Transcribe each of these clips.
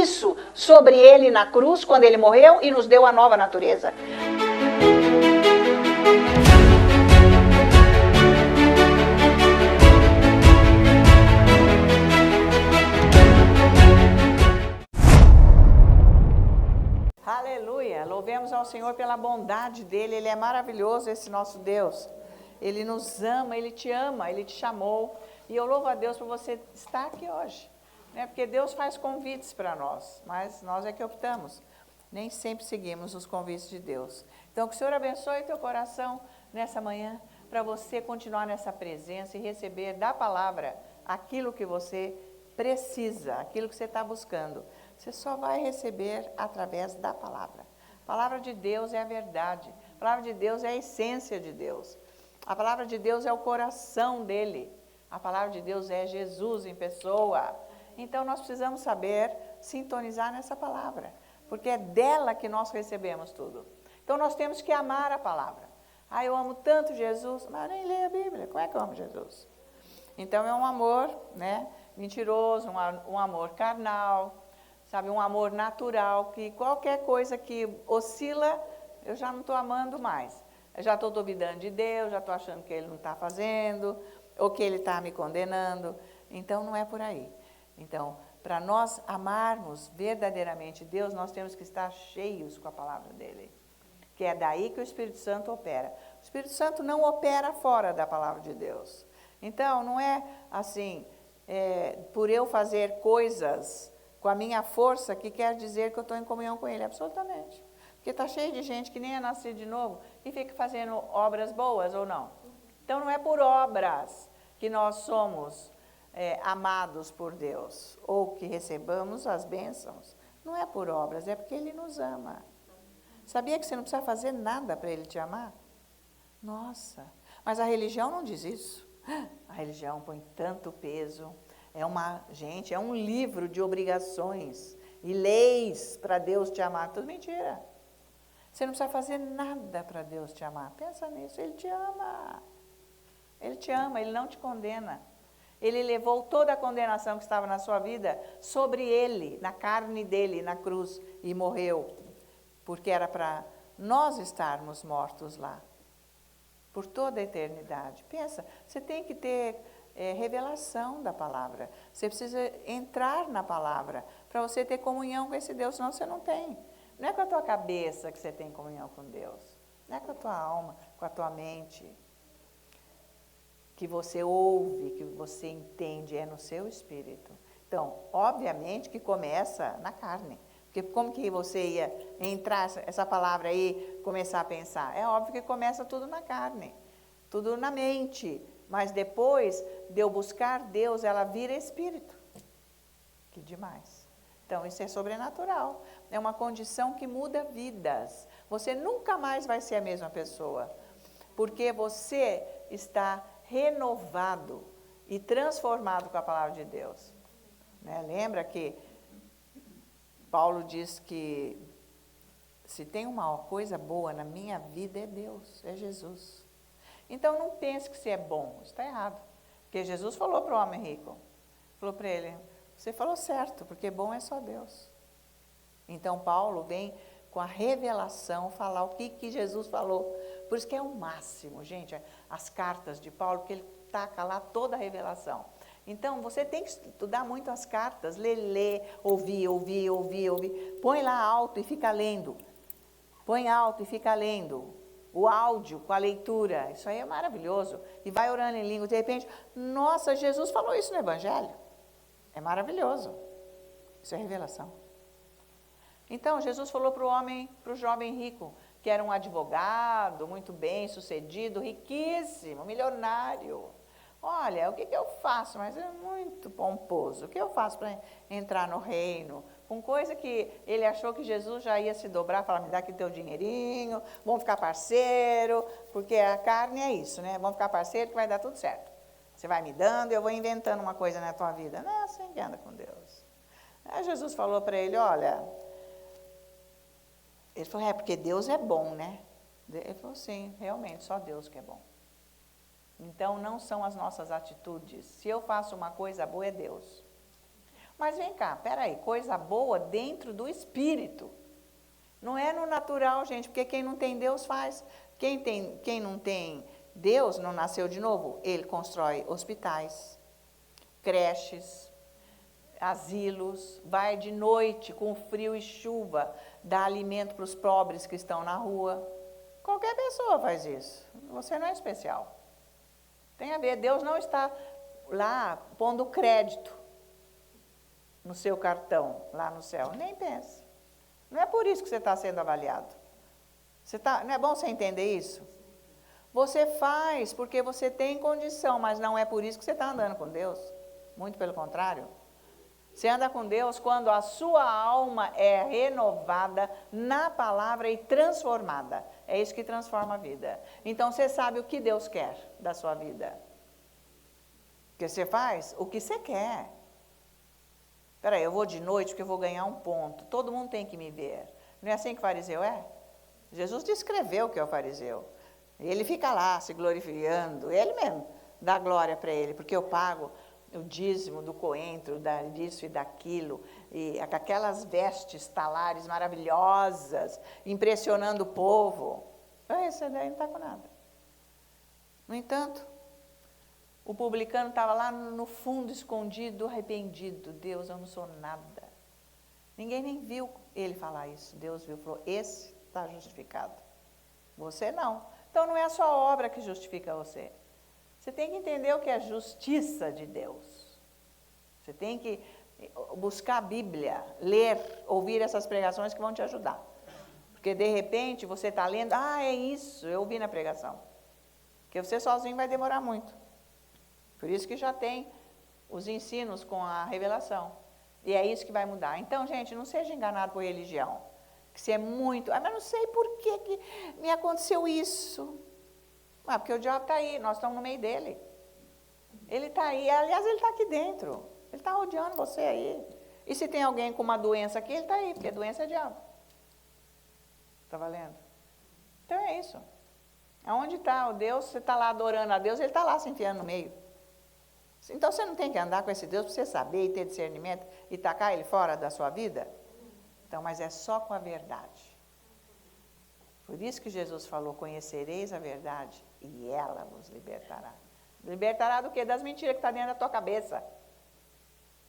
isso sobre ele na cruz, quando ele morreu e nos deu a nova natureza. Aleluia, louvemos ao Senhor pela bondade dele, ele é maravilhoso, esse nosso Deus. Ele nos ama, ele te chamou. E eu louvo a Deus por você estar aqui hoje, né? Porque Deus faz convites para nós, mas nós é que optamos. Nem sempre seguimos os convites de Deus. Então, que o Senhor abençoe teu coração nessa manhã, para você continuar nessa presença e receber da palavra aquilo que você precisa, aquilo que você está buscando. Você só vai receber através da palavra. A palavra de Deus é a verdade. A palavra de Deus é a essência de Deus. A palavra de Deus é o coração dele. A palavra de Deus é Jesus em pessoa. Então, nós precisamos saber sintonizar nessa palavra, porque é dela que nós recebemos tudo. Então, nós temos que amar a palavra. Ah, eu amo tanto Jesus, mas eu nem leio a Bíblia. Como é que eu amo Jesus? Então, é um amor, né, mentiroso, um amor carnal, sabe, um amor natural, que qualquer coisa que oscila, eu já não estou amando mais. Eu já estou duvidando de Deus, já estou achando que Ele não está fazendo, ou que Ele está me condenando. Então, não é por aí. Então, para nós amarmos verdadeiramente Deus, nós temos que estar cheios com a palavra dEle. Que é daí que o Espírito Santo opera. O Espírito Santo não opera fora da palavra de Deus. Então, não é assim, por eu fazer coisas com a minha força que quer dizer que eu estou em comunhão com Ele, absolutamente. Porque está cheio de gente que nem é nascido de novo e fica fazendo obras boas ou não. Então, não é por obras que nós somos amados por Deus, ou que recebamos as bênçãos. Não é por obras, é porque Ele nos ama. Sabia que você não precisa fazer nada para Ele te amar? Nossa, mas a religião não diz isso. A religião põe tanto peso. É um livro de obrigações e leis para Deus te amar. Tudo mentira. Você não precisa fazer nada para Deus te amar. Pensa nisso, Ele te ama. Ele te ama, Ele não te condena. Ele levou toda a condenação que estava na sua vida sobre Ele, na carne dEle, na cruz, e morreu. Porque era para nós estarmos mortos lá, por toda a eternidade. Pensa, você tem que ter revelação da palavra. Você precisa entrar na palavra para você ter comunhão com esse Deus, senão você não tem. Não é com a tua cabeça que você tem comunhão com Deus. Não é com a tua alma, com a tua mente. Que você ouve, que você entende, é no seu espírito. Então, obviamente que começa na carne. Porque como que você ia entrar essa palavra aí, começar a pensar? É óbvio que começa tudo na carne, tudo na mente. Mas depois de eu buscar Deus, ela vira espírito. Que demais. Então, isso é sobrenatural. É uma condição que muda vidas. Você nunca mais vai ser a mesma pessoa. Porque você está renovado e transformado com a palavra de Deus. Né? Lembra que Paulo diz que se tem uma coisa boa na minha vida é Deus, é Jesus. Então não pense que você é bom, isso está errado. Porque Jesus falou para o homem rico, falou para ele, você falou certo, porque bom é só Deus. Então Paulo vem com a revelação falar o que Jesus falou. Por isso que é o máximo, gente, as cartas de Paulo, porque ele taca lá toda a revelação. Então, você tem que estudar muito as cartas, ler, ouvir. Põe lá alto e fica lendo. Põe alto e fica lendo. O áudio com a leitura, isso aí é maravilhoso. E vai orando em língua, de repente, nossa, Jesus falou isso no Evangelho. É maravilhoso. Isso é revelação. Então, Jesus falou para o jovem rico, que era um advogado, muito bem sucedido, riquíssimo, milionário. Olha, o que eu faço? Mas é muito pomposo. O que eu faço para entrar no reino? Com coisa que ele achou que Jesus já ia se dobrar, falar, me dá aqui teu dinheirinho, vamos ficar parceiro, porque a carne é isso, né? Vamos ficar parceiro que vai dar tudo certo. Você vai me dando e eu vou inventando uma coisa na tua vida. Não é assim que anda com Deus. Aí Jesus falou para ele, olha, ele falou, porque Deus é bom, né? Ele falou, sim, realmente, só Deus que é bom. Então, não são as nossas atitudes. Se eu faço uma coisa boa, é Deus. Mas vem cá, peraí, coisa boa dentro do espírito. Não é no natural, gente, porque quem não tem Deus faz. Quem não tem Deus, não nasceu de novo, ele constrói hospitais, creches, asilos, vai de noite com frio e chuva, dá alimento para os pobres que estão na rua. Qualquer pessoa faz isso. Você não é especial. Tem a ver, Deus não está lá pondo crédito no seu cartão, lá no céu. Nem pense. Não é por isso que você está sendo avaliado. Não é bom você entender isso? Você faz porque você tem condição, mas não é por isso que você está andando com Deus. Muito pelo contrário. Você anda com Deus quando a sua alma é renovada na palavra e transformada. É isso que transforma a vida. Então você sabe o que Deus quer da sua vida. Porque você faz o que você quer. Espera aí, eu vou de noite porque eu vou ganhar um ponto. Todo mundo tem que me ver. Não é assim que o fariseu é? Jesus descreveu o que é o fariseu. Ele fica lá se glorificando. Ele mesmo dá glória para ele, porque eu pago o dízimo do coentro, disso e daquilo, e aquelas vestes talares maravilhosas, impressionando o povo. Esse daí não está com nada. No entanto, o publicano estava lá no fundo, escondido, arrependido. Deus, eu não sou nada. Ninguém nem viu ele falar isso. Deus viu e falou, esse está justificado. Você não. Então não é a sua obra que justifica você. Você tem que entender o que é justiça de Deus. Você tem que buscar a Bíblia, ler, ouvir essas pregações que vão te ajudar. Porque de repente você está lendo, é isso, eu ouvi na pregação. Porque você sozinho vai demorar muito. Por isso que já tem os ensinos com a revelação. E é isso que vai mudar. Então, gente, não seja enganado por religião. Que você é muito, mas não sei por que me aconteceu isso. Porque o diabo está aí, nós estamos no meio dele. Ele está aí, aliás, ele está aqui dentro. Ele está rodeando você aí. E se tem alguém com uma doença aqui, ele está aí, porque doença é diabo. Está valendo? Então é isso. Aonde está o Deus, você está lá adorando a Deus, ele está lá se enfiando no meio. Então você não tem que andar com esse Deus para você saber e ter discernimento e tacar ele fora da sua vida? Então, mas é só com a verdade. Por isso que Jesus falou, conhecereis a verdade e ela vos libertará. Libertará do quê? Das mentiras que estão dentro da tua cabeça.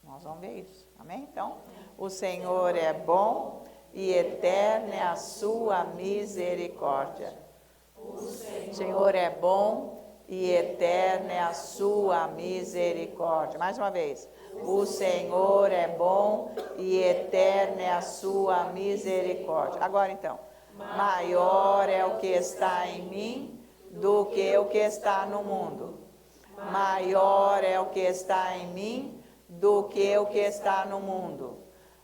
Nós vamos ver isso, amém? Então, o Senhor é bom e eterna é a sua misericórdia. O Senhor é bom e eterna é a sua misericórdia. Mais uma vez. O Senhor é bom e eterna é a sua misericórdia. Agora então. Maior é o que está em mim do que o que está no mundo. Maior é o que está em mim do que o que está no mundo.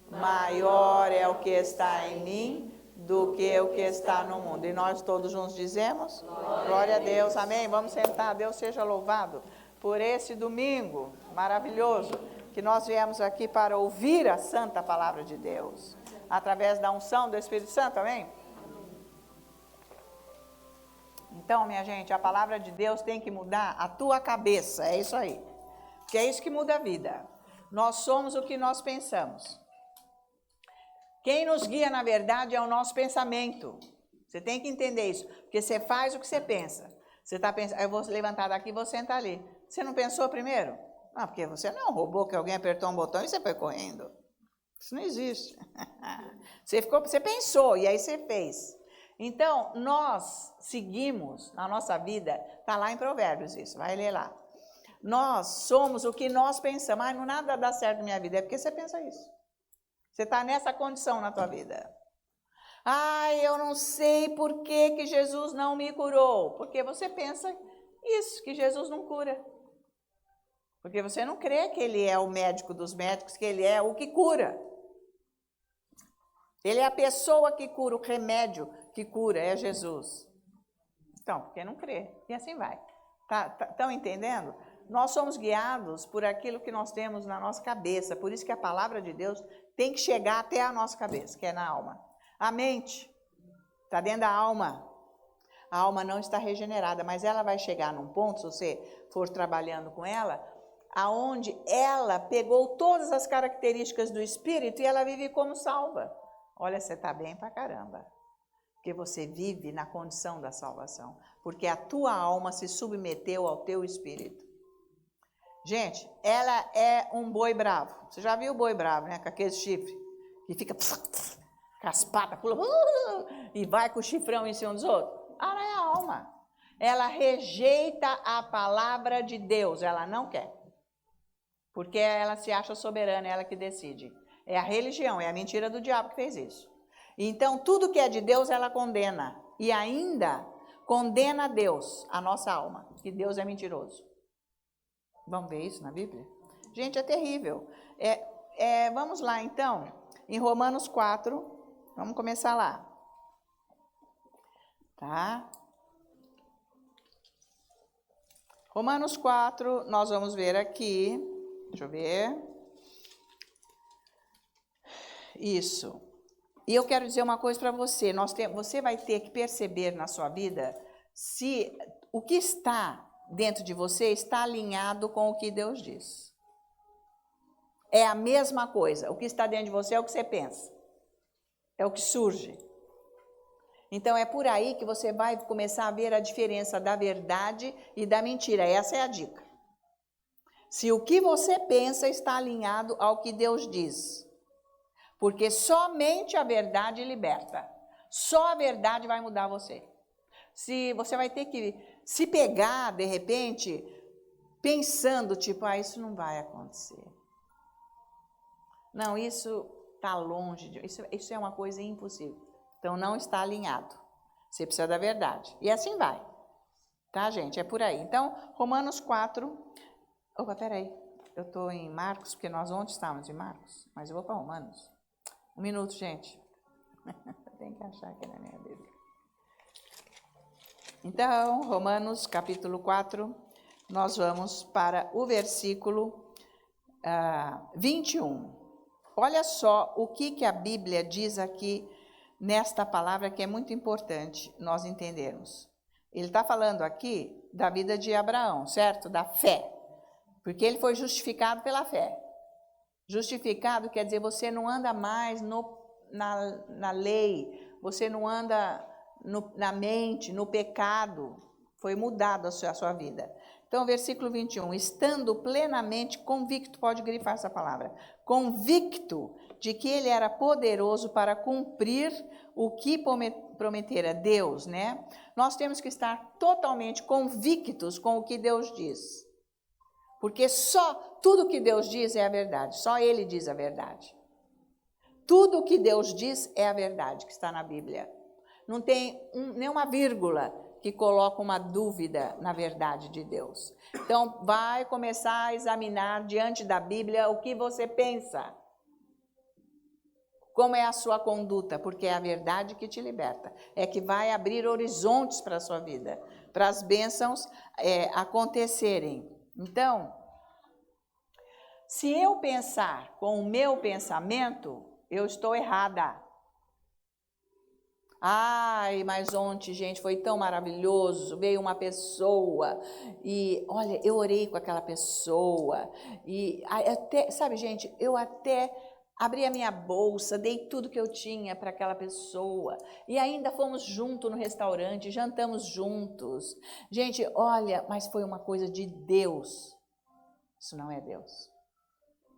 Maior é o que está em mim do que o que está no mundo. E nós todos juntos dizemos? Glória a Deus, amém? Vamos sentar, Deus seja louvado por esse domingo maravilhoso que nós viemos aqui para ouvir a santa palavra de Deus, através da unção do Espírito Santo, amém? Então, minha gente, a palavra de Deus tem que mudar a tua cabeça, é isso aí. Que é isso que muda a vida. Nós somos o que nós pensamos. Quem nos guia, na verdade, é o nosso pensamento. Você tem que entender isso, porque você faz o que você pensa. Você está pensando, eu vou levantar daqui e vou sentar ali. Você não pensou primeiro? Não, porque você não roubou que alguém apertou um botão e você foi correndo. Isso não existe. Você pensou e aí você fez. Então, nós seguimos na nossa vida, está lá em Provérbios isso, vai ler lá. Nós somos o que nós pensamos. Não nada dá certo na minha vida, é porque você pensa isso. Você está nessa condição na tua vida. Eu não sei por que Jesus não me curou. Porque você pensa isso, que Jesus não cura. Porque você não crê que ele é o médico dos médicos, que ele é o que cura. Ele é a pessoa que cura, o remédio que cura é Jesus. Então, porque não crê. E assim vai. Estão entendendo? Nós somos guiados por aquilo que nós temos na nossa cabeça. Por isso que a palavra de Deus tem que chegar até a nossa cabeça, que é na alma. A mente está dentro da alma. A alma não está regenerada, mas ela vai chegar num ponto, se você for trabalhando com ela, aonde ela pegou todas as características do Espírito e ela vive como salva. Olha, você está bem pra caramba, porque você vive na condição da salvação, porque a tua alma se submeteu ao teu Espírito. Gente, ela é um boi bravo. Você já viu o boi bravo, né? Com aquele chifre que fica com as patas, pula e vai com o chifrão em cima dos outros. Ela é a alma. Ela rejeita a palavra de Deus, ela não quer. Porque ela se acha soberana, é ela que decide. É a religião, é a mentira do diabo que fez isso. Então, tudo que é de Deus, ela condena. E ainda condena a Deus, a nossa alma, que Deus é mentiroso. Vamos ver isso na Bíblia? Gente, é terrível. Vamos lá, então, em Romanos 4, vamos começar lá. Tá? Romanos 4, nós vamos ver aqui. Deixa eu ver. Isso. E eu quero dizer uma coisa para você. Você vai ter que perceber na sua vida se o que está dentro de você está alinhado com o que Deus diz. É a mesma coisa. O que está dentro de você é o que você pensa. É o que surge. Então é por aí que você vai começar a ver a diferença da verdade e da mentira. Essa é a dica. Se o que você pensa está alinhado ao que Deus diz. Porque somente a verdade liberta. Só a verdade vai mudar você. Se você vai ter que se pegar, de repente, pensando, tipo, isso não vai acontecer. Não, isso está longe, isso é uma coisa impossível. Então, não está alinhado. Você precisa da verdade. E assim vai. Tá, gente? É por aí. Então, Romanos 4... Opa, peraí. Eu estou em Marcos, porque nós ontem estávamos em Marcos, mas eu vou para Romanos. Um minuto, gente. Tem que achar aqui na minha Bíblia. Então, Romanos capítulo 4, nós vamos para o versículo 21. Olha só o que a Bíblia diz aqui nesta palavra que é muito importante nós entendermos. Ele está falando aqui da vida de Abraão, certo? Da fé. Porque ele foi justificado pela fé. Justificado quer dizer você não anda mais na lei, você não anda na mente, no pecado. Foi mudado a sua vida. Então, versículo 21, estando plenamente convicto, pode grifar essa palavra, convicto de que ele era poderoso para cumprir o que prometera Deus, né? Nós temos que estar totalmente convictos com o que Deus diz. Porque só tudo que Deus diz é a verdade, só Ele diz a verdade. Tudo o que Deus diz é a verdade que está na Bíblia. Não tem nenhuma vírgula que coloca uma dúvida na verdade de Deus. Então, vai começar a examinar diante da Bíblia o que você pensa. Como é a sua conduta, porque é a verdade que te liberta. É que vai abrir horizontes para a sua vida, para as bênçãos acontecerem. Então, se eu pensar com o meu pensamento, eu estou errada. Ai, mas ontem, gente, foi tão maravilhoso, veio uma pessoa e, olha, eu orei com aquela pessoa e, até, sabe, gente, eu até abri a minha bolsa, dei tudo que eu tinha para aquela pessoa e ainda fomos juntos no restaurante, jantamos juntos. Gente, olha, mas foi uma coisa de Deus. Isso não é Deus.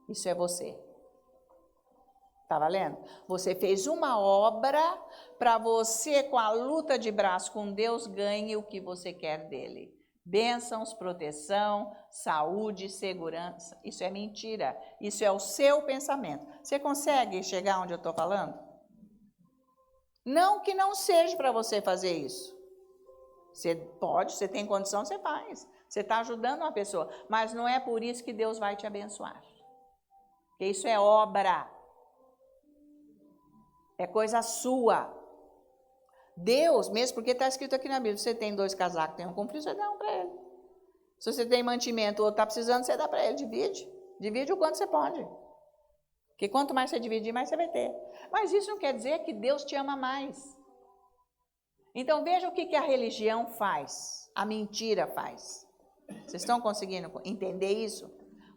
Isso é você. Tá valendo? Você fez uma obra para você, com a luta de braço com Deus, ganhe o que você quer dele. Bênçãos, proteção, saúde, segurança. Isso é mentira. Isso é o seu pensamento. Você consegue chegar onde eu estou falando? Não que não seja para você fazer isso. Você pode, você tem condição, você faz. Você está ajudando uma pessoa. Mas não é por isso que Deus vai te abençoar. Porque isso é obra. É coisa sua. Deus, mesmo porque está escrito aqui na Bíblia, você tem 2 casacos, tem um com frio, você dá um para ele. Se você tem mantimento, o outro está precisando, você dá para ele, divide. Divide o quanto você pode. Porque quanto mais você dividir, mais você vai ter. Mas isso não quer dizer que Deus te ama mais. Então veja o que a religião faz, a mentira faz. Vocês estão conseguindo entender isso?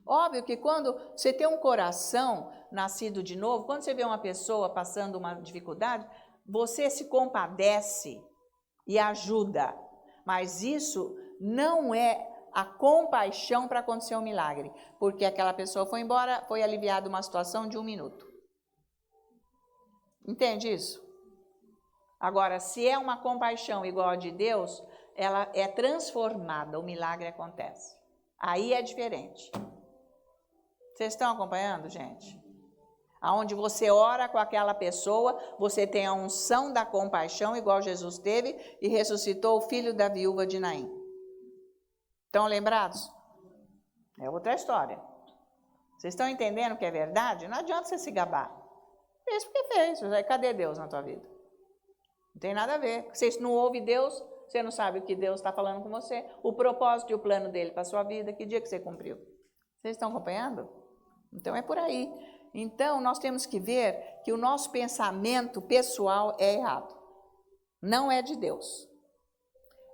Óbvio que quando você tem um coração nascido de novo, quando você vê uma pessoa passando uma dificuldade, você se compadece e ajuda. Mas isso não é a compaixão para acontecer um milagre, porque aquela pessoa foi embora, foi aliviada uma situação de 1 minuto. Entende isso? Agora, se é uma compaixão igual a de Deus, ela é transformada, o milagre acontece. Aí é diferente. Vocês estão acompanhando, gente? Aonde você ora com aquela pessoa, você tem a unção da compaixão, igual Jesus teve, e ressuscitou o filho da viúva de Naim. Estão lembrados? É outra história. Vocês estão entendendo que é verdade? Não adianta você se gabar. Fez porque fez. Cadê Deus na tua vida? Não tem nada a ver. Você não ouve Deus, você não sabe o que Deus está falando com você, o propósito e o plano dele para a sua vida, que dia que você cumpriu. Vocês estão acompanhando? Então é por aí. Então nós temos que ver que o nosso pensamento pessoal é errado. Não é de Deus.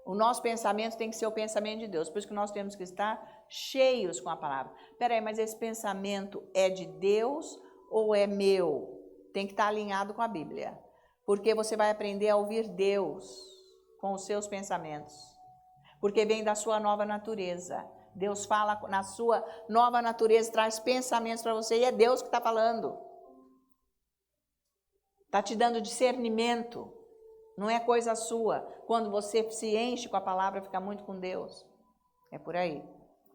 O nosso pensamento tem que ser o pensamento de Deus. Por isso que nós temos que estar cheios com a palavra. Espera aí, mas esse pensamento é de Deus ou é meu? Tem que estar alinhado com a Bíblia. Porque você vai aprender a ouvir Deus com os seus pensamentos. Porque vem da sua nova natureza. Deus fala na sua nova natureza, traz pensamentos para você e é Deus que está falando. Está te dando discernimento. Não é coisa sua. Quando você se enche com a palavra, fica muito com Deus. É por aí.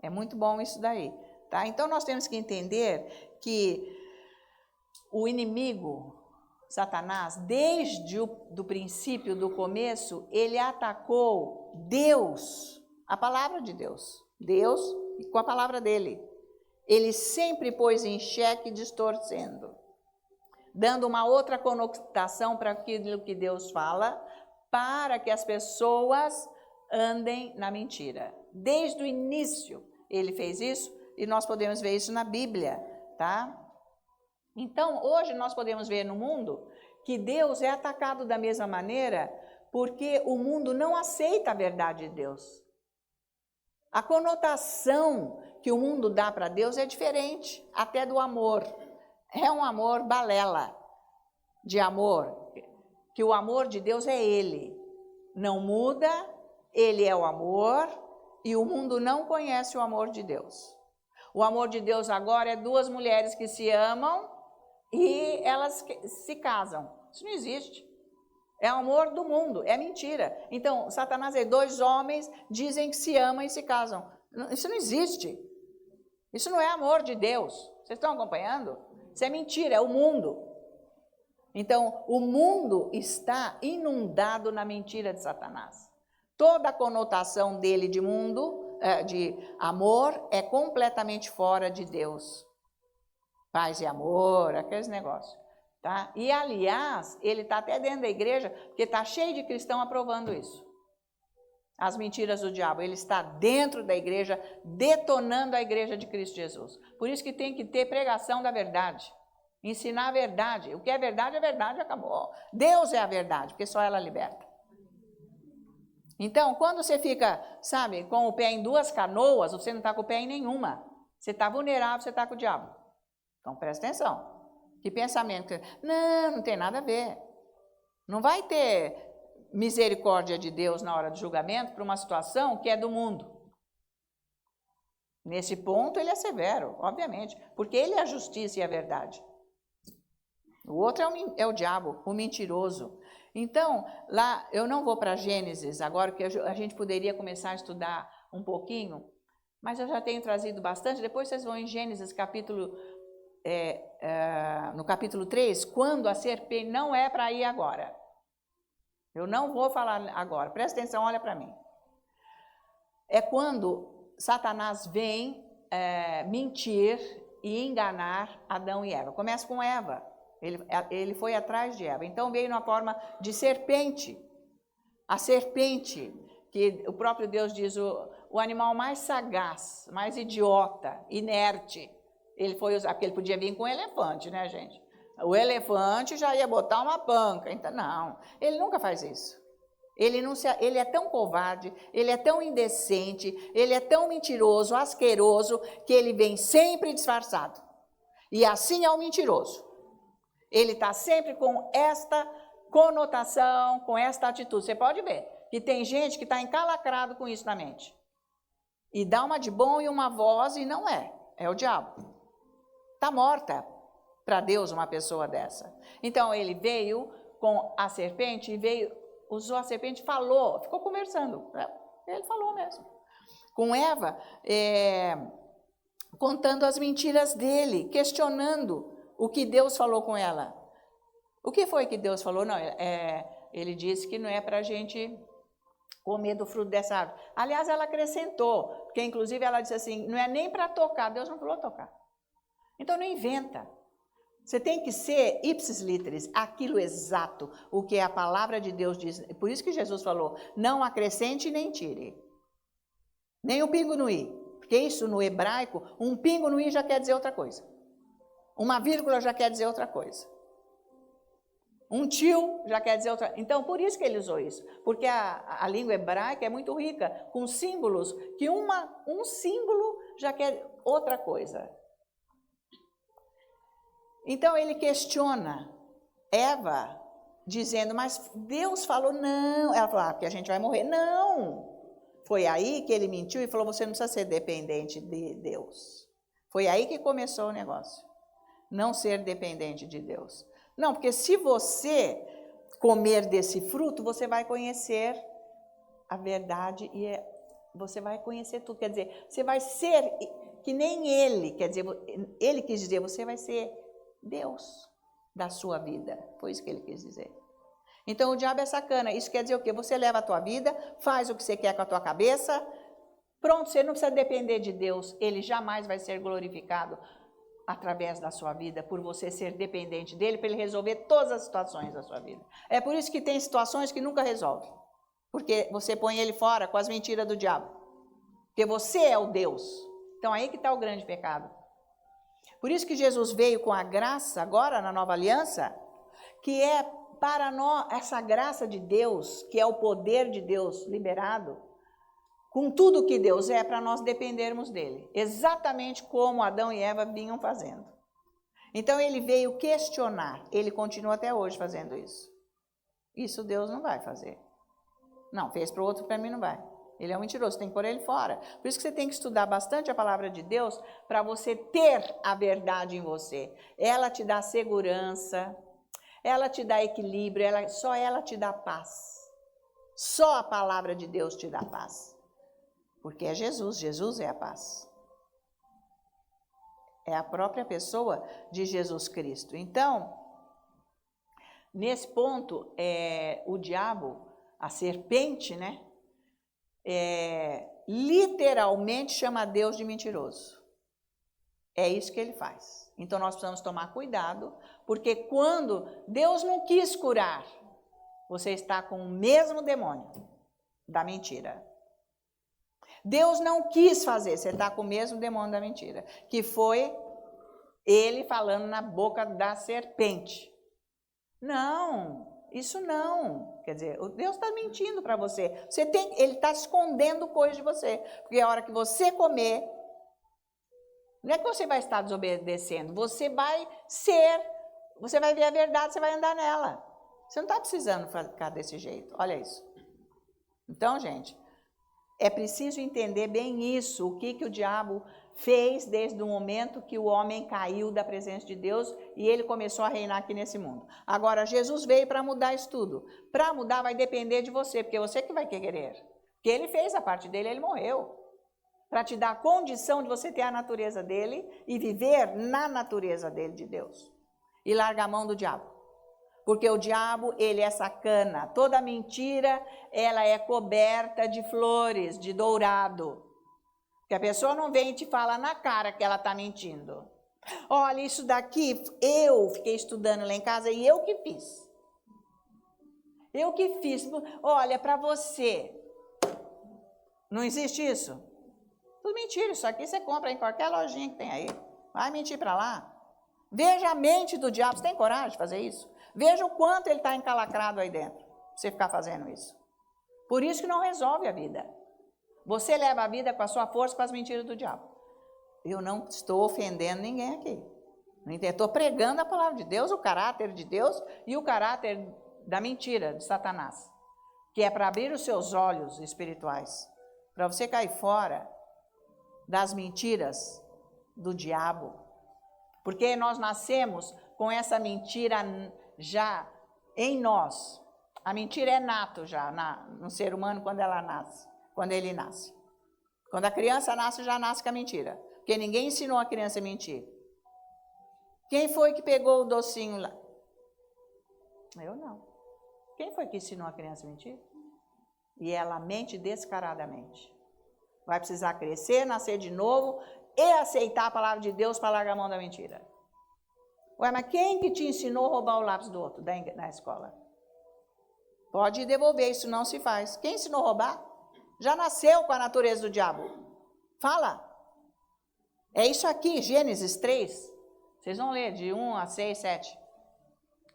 É muito bom isso daí. Tá? Então nós temos que entender que o inimigo, Satanás, desde o princípio, do começo, ele atacou Deus, a palavra de Deus. Deus com a palavra dele. Ele sempre pôs em xeque, distorcendo, dando uma outra conotação para aquilo que Deus fala, para que as pessoas andem na mentira. Desde o início ele fez isso e nós podemos ver isso na Bíblia, tá? Então, hoje nós podemos ver no mundo que Deus é atacado da mesma maneira porque o mundo não aceita a verdade de Deus. A conotação que o mundo dá para Deus é diferente, até do amor. É um amor balela de amor, que o amor de Deus é Ele. Não muda, Ele é o amor e o mundo não conhece o amor de Deus. O amor de Deus agora é 2 mulheres que se amam e elas se casam. Isso não existe. É o amor do mundo, é mentira. Então, Satanás e 2 homens dizem que se amam e se casam. Isso não existe. Isso não é amor de Deus. Vocês estão acompanhando? Isso é mentira, é o mundo. Então, o mundo está inundado na mentira de Satanás. Toda a conotação dele de mundo, de amor, é completamente fora de Deus. Paz e amor, aqueles negócios. Tá? E, aliás, ele está até dentro da igreja, porque está cheio de cristão aprovando isso. As mentiras do diabo. Ele está dentro da igreja, detonando a igreja de Cristo Jesus. Por isso que tem que ter pregação da verdade. Ensinar a verdade. O que é verdade, acabou. Deus é a verdade, porque só ela liberta. Então, quando você fica, sabe, com o pé em 2 canoas, você não está com o pé em nenhuma. Você está vulnerável, você está com o diabo. Então, presta atenção. Que pensamento? Não tem nada a ver. Não vai ter misericórdia de Deus na hora do julgamento para uma situação que é do mundo. Nesse ponto ele é severo, obviamente, porque ele é a justiça e a verdade. O outro é o diabo, o mentiroso. Então, lá, eu não vou para Gênesis agora, porque a gente poderia começar a estudar um pouquinho, mas eu já tenho trazido bastante. Depois vocês vão em Gênesis no capítulo 3, quando a serpente, não é para ir agora. Eu não vou falar agora, presta atenção, olha para mim. É quando Satanás vem mentir e enganar Adão e Eva. Começa com Eva, ele foi atrás de Eva, então veio na forma de serpente. A serpente, que o próprio Deus diz, o animal mais sagaz, mais idiota, inerte. Ele foi usar, porque ele podia vir com um elefante, né, gente? O elefante já ia botar uma panca. Então, não, ele nunca faz isso. Ele é tão covarde, ele é tão indecente, ele é tão mentiroso, asqueroso, que ele vem sempre disfarçado. E assim é o mentiroso. Ele está sempre com esta conotação, com esta atitude. Você pode ver que tem gente que está encalacrado com isso na mente. E dá uma de bom e uma voz e não é. É o diabo. Está morta para Deus uma pessoa dessa. Então ele veio com a serpente e usou a serpente, falou, ficou conversando. Ele falou mesmo. Com Eva, contando as mentiras dele, questionando o que Deus falou com ela. O que foi que Deus falou? Não, ele disse que não é para a gente comer do fruto dessa árvore. Aliás, ela acrescentou, porque inclusive ela disse assim, não é nem para tocar, Deus não falou tocar. Então não inventa. Você tem que ser ipsis literis, aquilo exato, o que a palavra de Deus diz. Por isso que Jesus falou, não acrescente nem tire. Nem um pingo no i. Porque isso no hebraico, um pingo no i já quer dizer outra coisa. Uma vírgula já quer dizer outra coisa. Um tio já quer dizer outra. Então, por isso que ele usou isso. Porque a língua hebraica é muito rica, com símbolos, que um símbolo já quer outra coisa. Então, ele questiona Eva, dizendo, mas Deus falou não. Ela falou, porque a gente vai morrer. Não! Foi aí que ele mentiu e falou, você não precisa ser dependente de Deus. Foi aí que começou o negócio. Não ser dependente de Deus. Não, porque se você comer desse fruto, você vai conhecer a verdade e você vai conhecer tudo. Quer dizer, você vai ser que nem ele. Quer dizer, ele quis dizer, você vai ser Deus da sua vida. Foi isso que ele quis dizer. Então, o diabo é sacana. Isso quer dizer o quê? Você leva a tua vida, faz o que você quer com a tua cabeça. Pronto, você não precisa depender de Deus. Ele jamais vai ser glorificado através da sua vida, por você ser dependente dele, para ele resolver todas as situações da sua vida. É por isso que tem situações que nunca resolve. Porque você põe ele fora com as mentiras do diabo. Porque você é o Deus. Então, aí que está o grande pecado. Por isso que Jesus veio com a graça, agora na nova aliança, que é para nós, essa graça de Deus, que é o poder de Deus liberado, com tudo que Deus é, para nós dependermos dele. Exatamente como Adão e Eva vinham fazendo. Então ele veio questionar, ele continua até hoje fazendo isso. Isso Deus não vai fazer. Não, fez para o outro, para mim não vai. Ele é um mentiroso, tem que pôr ele fora. Por isso que você tem que estudar bastante a palavra de Deus para você ter a verdade em você. Ela te dá segurança, ela te dá equilíbrio, só ela te dá paz. Só a palavra de Deus te dá paz. Porque é Jesus, Jesus é a paz. É a própria pessoa de Jesus Cristo. Então, nesse ponto, o diabo, a serpente, né? Literalmente chama Deus de mentiroso. É isso que ele faz. Então nós precisamos tomar cuidado, porque quando Deus não quis curar, você está com o mesmo demônio da mentira. Deus não quis fazer, você está com o mesmo demônio da mentira, que foi ele falando na boca da serpente. Não, isso não. Quer dizer, Deus está mentindo para você. Ele está escondendo coisas de você. Porque a hora que você comer, não é que você vai estar desobedecendo, você vai ver a verdade, você vai andar nela. Você não está precisando ficar desse jeito. Olha isso. Então, gente, é preciso entender bem isso, o que o diabo fez desde o momento que o homem caiu da presença de Deus e ele começou a reinar aqui nesse mundo. Agora, Jesus veio para mudar isso tudo. Para mudar vai depender de você, porque é você que vai querer. Porque ele fez a parte dele, ele morreu. Para te dar a condição de você ter a natureza dele e viver na natureza dele, de Deus. E largar a mão do diabo. Porque o diabo, ele é sacana. Toda mentira, ela é coberta de flores, de dourado. Que a pessoa não vem e te fala na cara que ela está mentindo. Olha, isso daqui, eu fiquei estudando lá em casa e eu que fiz. Eu que fiz. Olha, para você. Não existe isso? Tudo mentira, isso aqui você compra em qualquer lojinha que tem aí. Vai mentir para lá. Veja a mente do diabo. Você tem coragem de fazer isso? Veja o quanto ele está encalacrado aí dentro. Pra você ficar fazendo isso. Por isso que não resolve a vida. Você leva a vida com a sua força, com as mentiras do diabo. Eu não estou ofendendo ninguém aqui. Estou pregando a palavra de Deus, o caráter de Deus e o caráter da mentira de Satanás. Que é para abrir os seus olhos espirituais. Para você cair fora das mentiras do diabo. Porque nós nascemos com essa mentira já em nós. A mentira é nato já no ser humano quando ele nasce. Quando a criança nasce, já nasce com a mentira. Porque ninguém ensinou a criança a mentir. Quem foi que pegou o docinho lá? Eu não. Quem foi que ensinou a criança a mentir? E ela mente descaradamente. Vai precisar crescer, nascer de novo e aceitar a palavra de Deus para largar a mão da mentira. Ué, mas quem que te ensinou a roubar o lápis do outro na escola? Pode devolver, isso não se faz. Quem ensinou a roubar? Já nasceu com a natureza do diabo. Fala. É isso aqui, Gênesis 3. Vocês vão ler de 1 a 6, 7.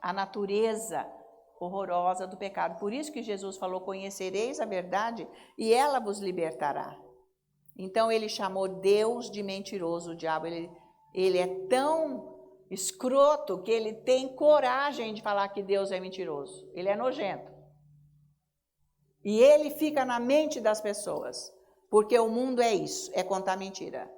A natureza horrorosa do pecado. Por isso que Jesus falou, conhecereis a verdade e ela vos libertará. Então ele chamou Deus de mentiroso, o diabo. Ele é tão escroto que ele tem coragem de falar que Deus é mentiroso. Ele é nojento. E ele fica na mente das pessoas, porque o mundo é isso, é contar mentira.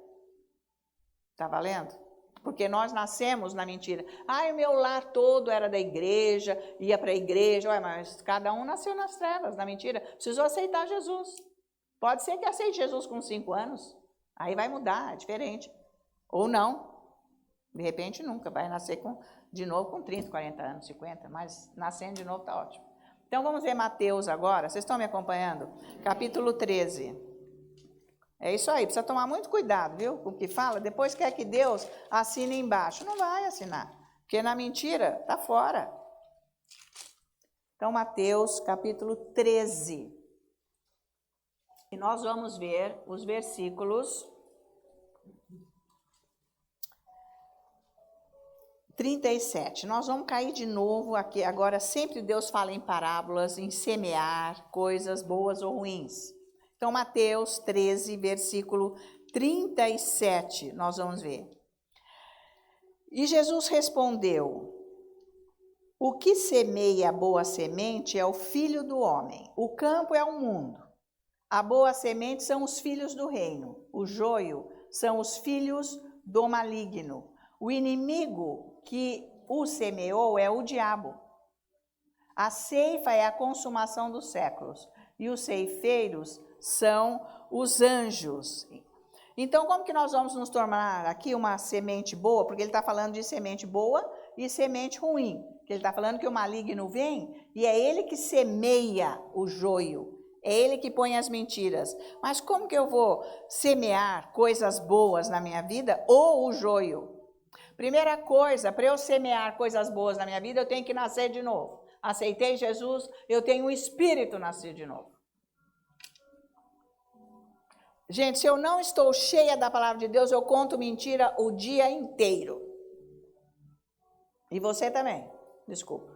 Tá valendo? Porque nós nascemos na mentira. O meu lar todo era da igreja, ia para a igreja. Ué, mas cada um nasceu nas trevas, na mentira. Precisou aceitar Jesus. Pode ser que aceite Jesus com 5 anos. Aí vai mudar, é diferente. Ou não. De repente nunca. Vai nascer de novo com 30, 40 anos, 50. Mas nascendo de novo está ótimo. Então vamos ver Mateus agora. Vocês estão me acompanhando? Capítulo 13. É isso aí, precisa tomar muito cuidado, viu, com o que fala. Depois quer que Deus assine embaixo. Não vai assinar, porque na mentira está fora. Então, Mateus, capítulo 13. E nós vamos ver os versículos 37. Nós vamos cair de novo aqui. Agora, sempre Deus fala em parábolas, em semear coisas boas ou ruins. Então, Mateus 13, versículo 37, nós vamos ver. E Jesus respondeu: o que semeia a boa semente é o filho do homem. O campo é o mundo. A boa semente são os filhos do reino. O joio são os filhos do maligno. O inimigo que o semeou é o diabo. A ceifa é a consumação dos séculos. E os ceifeiros são os anjos. Então, como que nós vamos nos tornar aqui uma semente boa? Porque ele está falando de semente boa e semente ruim. Porque ele está falando que o maligno vem e é ele que semeia o joio. É ele que põe as mentiras. Mas como que eu vou semear coisas boas na minha vida ou o joio? Primeira coisa, para eu semear coisas boas na minha vida, eu tenho que nascer de novo. Aceitei Jesus, eu tenho um espírito nascido de novo. Gente, se eu não estou cheia da palavra de Deus, eu conto mentira o dia inteiro. E você também, desculpa.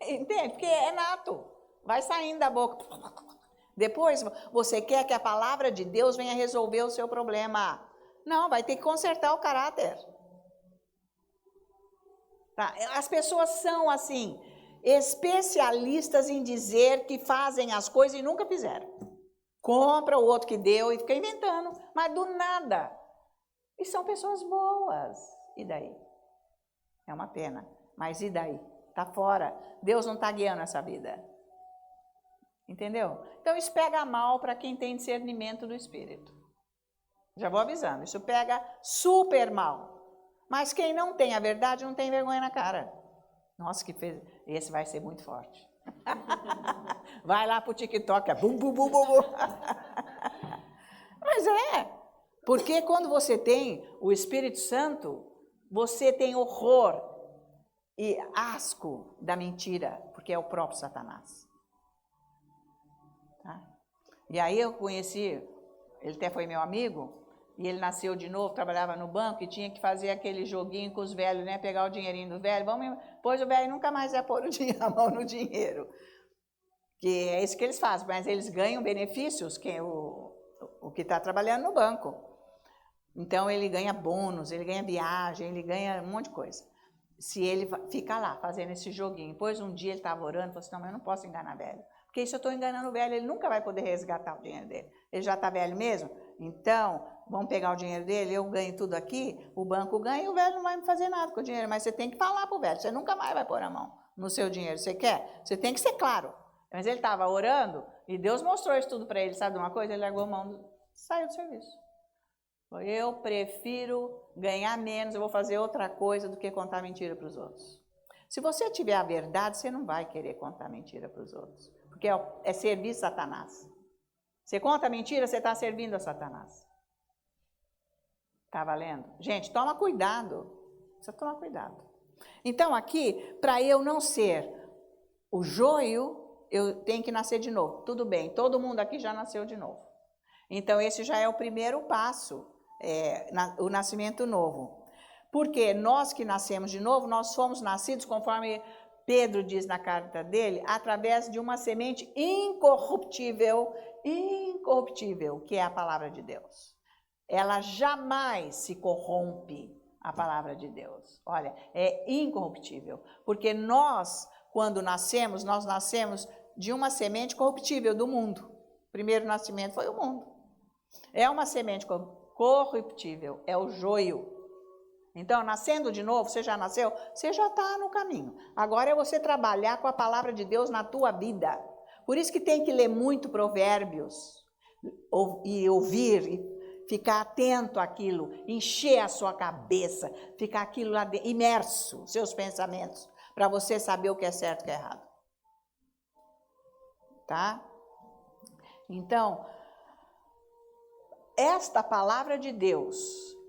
Entende? Porque é nato, vai saindo da boca. Depois, você quer que a palavra de Deus venha resolver o seu problema. Não, vai ter que consertar o caráter. Tá? As pessoas são assim, especialistas em dizer que fazem as coisas e nunca fizeram. Compra o outro que deu e fica inventando, mas do nada. E são pessoas boas. E daí? É uma pena, mas e daí? Está fora. Deus não está guiando essa vida. Entendeu? Então isso pega mal para quem tem discernimento do Espírito. Já vou avisando, isso pega super mal. Mas quem não tem a verdade não tem vergonha na cara. Nossa, que fez. Esse vai ser muito forte. Vai lá pro TikTok, é bum, bum, bum, bum, bum. Mas porque quando você tem o Espírito Santo, você tem horror e asco da mentira, porque é o próprio Satanás. Tá? E aí eu conheci, ele até foi meu amigo, e ele nasceu de novo, trabalhava no banco e tinha que fazer aquele joguinho com os velhos, né? Pegar o dinheirinho do velho, pois o velho nunca mais ia pôr a mão no dinheiro. que é isso que eles fazem, mas eles ganham benefícios, o que está trabalhando no banco. Então, ele ganha bônus, ele ganha viagem, ele ganha um monte de coisa. Se ele fica lá fazendo esse joguinho. Depois, um dia, ele estava orando e falou assim, não, mas eu não posso enganar velho. Porque se eu estou enganando o velho, ele nunca vai poder resgatar o dinheiro dele. Ele já está velho mesmo? Então, vamos pegar o dinheiro dele, eu ganho tudo aqui, o banco ganha e o velho não vai me fazer nada com o dinheiro. Mas você tem que falar para o velho, você nunca mais vai pôr a mão no seu dinheiro. Você quer? Você tem que ser claro. Mas ele estava orando e Deus mostrou isso tudo para ele. Sabe de uma coisa? Ele largou a mão, saiu do serviço. Eu prefiro ganhar menos, eu vou fazer outra coisa do que contar mentira para os outros. Se você tiver a verdade, você não vai querer contar mentira para os outros. Porque é servir Satanás. Você conta mentira, você está servindo a Satanás. Está valendo? Gente, toma cuidado. Precisa tomar cuidado. Então, aqui, para eu não ser o joio, eu tenho que nascer de novo. Tudo bem, todo mundo aqui já nasceu de novo. Então, esse já é o primeiro passo, o nascimento novo. Porque nós que nascemos de novo, nós fomos nascidos, conforme Pedro diz na carta dele, através de uma semente incorruptível, que é a palavra de Deus. Ela jamais se corrompe, a palavra de Deus. Olha, é incorruptível. Porque nós, quando nascemos, nós nascemos de uma semente corruptível do mundo. O primeiro nascimento foi o mundo. É uma semente corruptível, é o joio. Então, nascendo de novo, você já nasceu, você já está no caminho. Agora é você trabalhar com a palavra de Deus na tua vida. Por isso que tem que ler muito Provérbios, e ouvir, e ficar atento àquilo, encher a sua cabeça, ficar aquilo lá imerso, seus pensamentos, para você saber o que é certo e o que é errado. Tá? Então, esta palavra de Deus,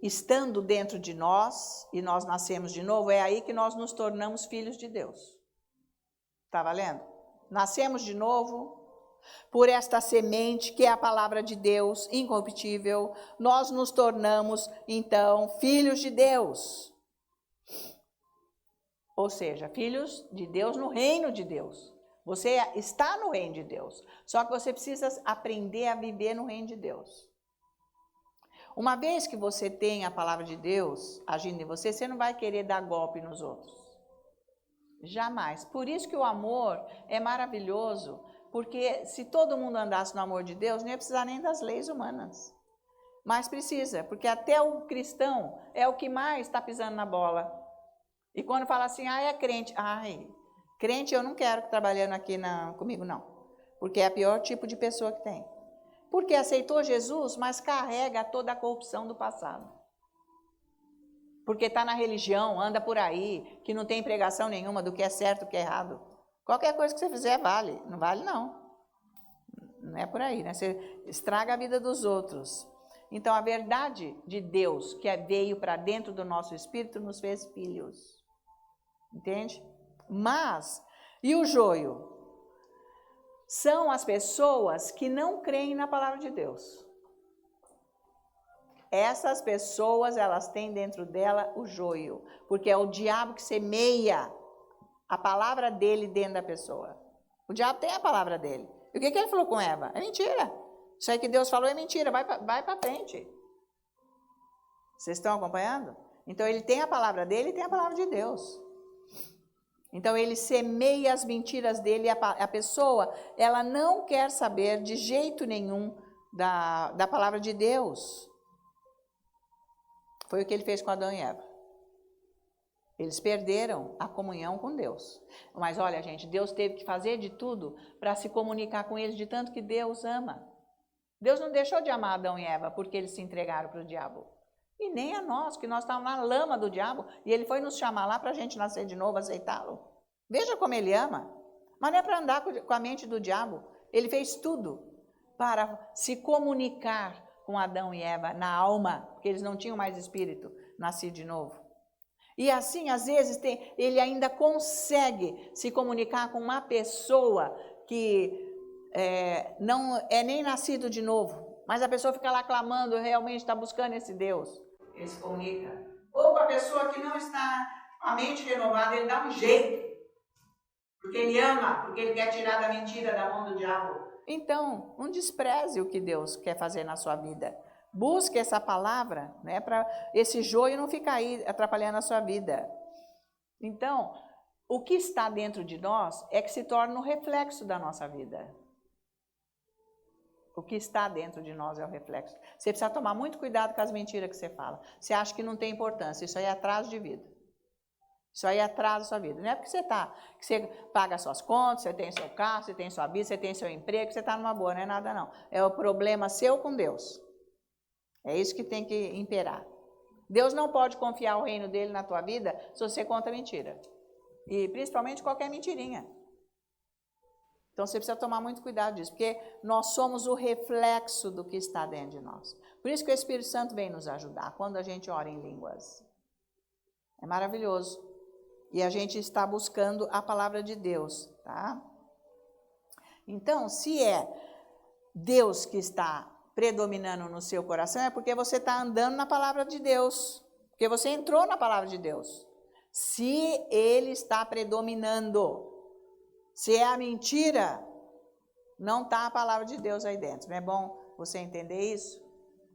estando dentro de nós, e nós nascemos de novo, é aí que nós nos tornamos filhos de Deus. Tá valendo? Nascemos de novo, por esta semente, que é a palavra de Deus, incorruptível, nós nos tornamos, então, filhos de Deus. Ou seja, filhos de Deus no reino de Deus. Você está no reino de Deus, só que você precisa aprender a viver no reino de Deus. Uma vez que você tem a palavra de Deus agindo em você, você não vai querer dar golpe nos outros. Jamais. Por isso que o amor é maravilhoso, porque se todo mundo andasse no amor de Deus, não ia precisar nem das leis humanas. Mas precisa, porque até o cristão é o que mais está pisando na bola. E quando fala assim, é crente. Crente eu não quero trabalhando aqui comigo não, porque é o pior tipo de pessoa que tem. Porque aceitou Jesus, mas carrega toda a corrupção do passado. Porque está na religião, anda por aí, que não tem pregação nenhuma do que é certo e o que é errado. Qualquer coisa que você fizer vale, não vale não. Não é por aí, né? Você estraga a vida dos outros. Então a verdade de Deus que veio para dentro do nosso espírito nos fez filhos. Entende? Mas, e o joio? São as pessoas que não creem na palavra de Deus. Essas pessoas, elas têm dentro dela o joio, porque é o diabo que semeia a palavra dele dentro da pessoa. O diabo tem a palavra dele. E o que ele falou com Eva? É mentira. Isso aí que Deus falou é mentira, vai para frente. Vocês estão acompanhando? Então ele tem a palavra dele e tem a palavra de Deus. Então ele semeia as mentiras dele, a pessoa, ela não quer saber de jeito nenhum da palavra de Deus. Foi o que ele fez com Adão e Eva. Eles perderam a comunhão com Deus. Mas olha, gente, Deus teve que fazer de tudo para se comunicar com eles, de tanto que Deus ama. Deus não deixou de amar Adão e Eva porque eles se entregaram para o diabo. E nem a nós, que nós estávamos na lama do diabo, e ele foi nos chamar lá para a gente nascer de novo, aceitá-lo. Veja como ele ama. Mas não é para andar com a mente do diabo. Ele fez tudo para se comunicar com Adão e Eva na alma, porque eles não tinham mais espírito, nascido de novo. E assim, às vezes, ele ainda consegue se comunicar com uma pessoa que não é nem nascido de novo, mas a pessoa fica lá clamando, realmente está buscando esse Deus. Ele se comunica. Ou com a pessoa que não está com a mente renovada, ele dá um jeito Porque ele ama, porque ele quer tirar da mentira da mão do diabo. Então, não despreze o que Deus quer fazer na sua vida. Busque essa palavra, né, para esse joio não ficar aí atrapalhando a sua vida. Então, o que está dentro de nós é que se torna um reflexo da nossa vida. O que está dentro de nós é o reflexo. Você precisa tomar muito cuidado com as mentiras que você fala. Você acha que não tem importância, isso aí é atraso de vida. Isso aí atrasa a sua vida. Não é porque que você paga suas contas, você tem seu carro, você tem sua vida, você tem seu emprego, você está numa boa, não é nada não. É o problema seu com Deus. É isso que tem que imperar. Deus não pode confiar o reino dele na tua vida se você conta mentira. E principalmente qualquer mentirinha. Então você precisa tomar muito cuidado disso, porque nós somos o reflexo do que está dentro de nós. Por isso que o Espírito Santo vem nos ajudar quando a gente ora em línguas. É maravilhoso. E a gente está buscando a palavra de Deus, tá? Então, se é Deus que está predominando no seu coração, é porque você está andando na palavra de Deus. Porque você entrou na palavra de Deus. Se ele está predominando, se é a mentira, não está a palavra de Deus aí dentro. Não é bom você entender isso?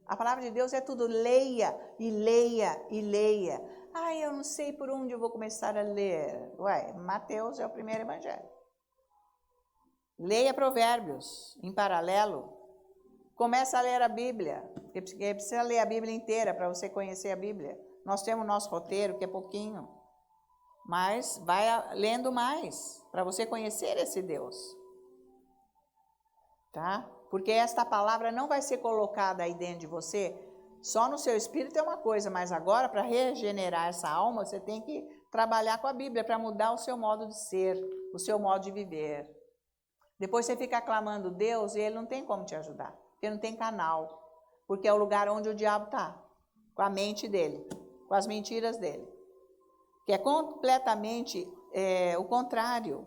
A palavra de Deus é tudo, leia e leia e leia. Eu não sei por onde eu vou começar a ler. Mateus é o primeiro evangelho. Leia Provérbios em paralelo. Começa a ler a Bíblia. Porque precisa ler a Bíblia inteira para você conhecer a Bíblia. Nós temos o nosso roteiro, que é pouquinho. Mas vai lendo mais, para você conhecer esse Deus. Tá? Porque esta palavra não vai ser colocada aí dentro de você, só no seu espírito é uma coisa, mas agora para regenerar essa alma, você tem que trabalhar com a Bíblia para mudar o seu modo de ser, o seu modo de viver. Depois você fica clamando Deus e ele não tem como te ajudar, porque não tem canal, porque é o lugar onde o diabo está, com a mente dele, com as mentiras dele, que é completamente o contrário.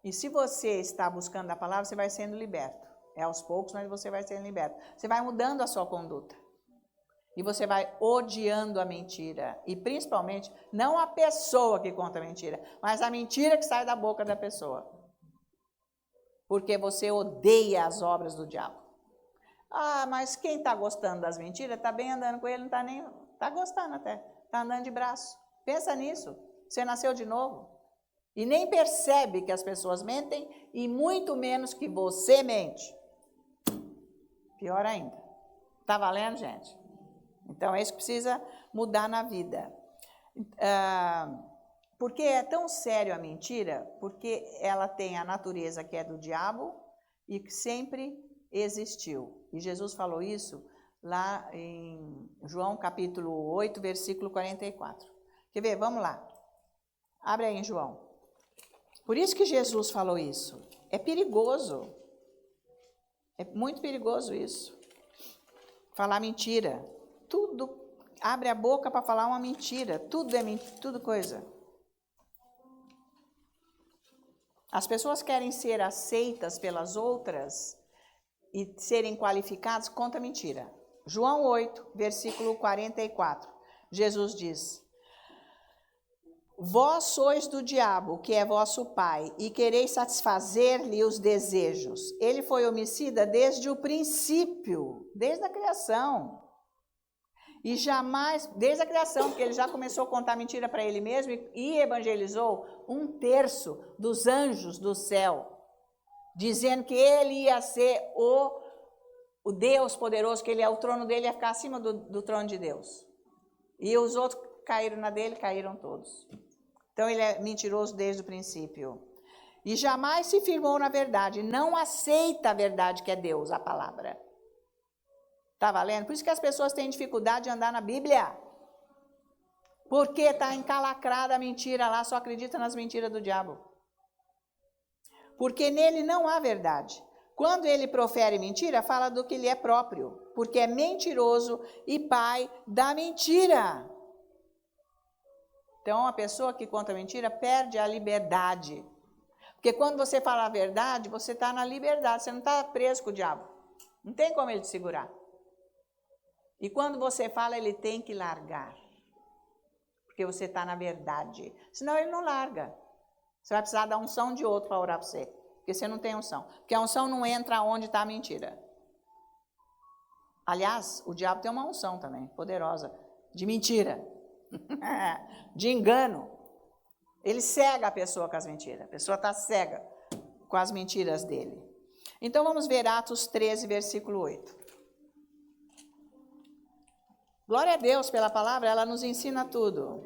E se você está buscando a palavra, você vai sendo liberto. É aos poucos, mas você vai sendo liberto. Você vai mudando a sua conduta. E você vai odiando a mentira. E principalmente, não a pessoa que conta a mentira, mas a mentira que sai da boca da pessoa. Porque você odeia as obras do diabo. Mas quem está gostando das mentiras, está bem andando com ele, não está nem... Está gostando até. Está andando de braço. Pensa nisso. Você nasceu de novo. E nem percebe que as pessoas mentem e muito menos que você mente. Pior ainda. Tá valendo, gente? Então, é isso que precisa mudar na vida. Por que é tão sério a mentira? Porque ela tem a natureza que é do diabo e que sempre existiu. E Jesus falou isso lá em João capítulo 8, versículo 44. Quer ver? Vamos lá. Abre aí em João. Por isso que Jesus falou isso. É perigoso. É muito perigoso isso. Falar mentira. Tudo. Abre a boca para falar uma mentira. Tudo é mentira, tudo coisa. As pessoas querem ser aceitas pelas outras e serem qualificadas, conta mentira. João 8, versículo 44. Jesus diz: Vós sois do diabo, que é vosso pai, e quereis satisfazer-lhe os desejos. Ele foi homicida desde o princípio, desde a criação. E jamais, desde a criação, porque ele já começou a contar mentira para ele mesmo e evangelizou 1/3 dos anjos do céu, dizendo que ele ia ser o Deus poderoso, que ele é o trono dele, ia ficar acima do trono de Deus. E os outros caíram na dele, caíram todos. Então ele é mentiroso desde o princípio. E jamais se firmou na verdade, não aceita a verdade que é Deus, a palavra. Tá valendo? Por isso que as pessoas têm dificuldade de andar na Bíblia. Porque está encalacrada a mentira lá, só acredita nas mentiras do diabo. Porque nele não há verdade. Quando ele profere mentira, fala do que lhe é próprio, porque é mentiroso e pai da mentira. Então, a pessoa que conta mentira perde a liberdade. Porque quando você fala a verdade, você está na liberdade, você não está preso com o diabo. Não tem como ele te segurar. E quando você fala, ele tem que largar. Porque você está na verdade. Senão ele não larga. Você vai precisar da unção de outro para orar para você. Porque você não tem unção. Porque a unção não entra onde está a mentira. Aliás, o diabo tem uma unção também, poderosa, de mentira, de engano. Ele cega a pessoa com as mentiras. A pessoa está cega com as mentiras dele. Então vamos ver Atos 13, versículo 8. Glória a Deus pela palavra, ela nos ensina tudo.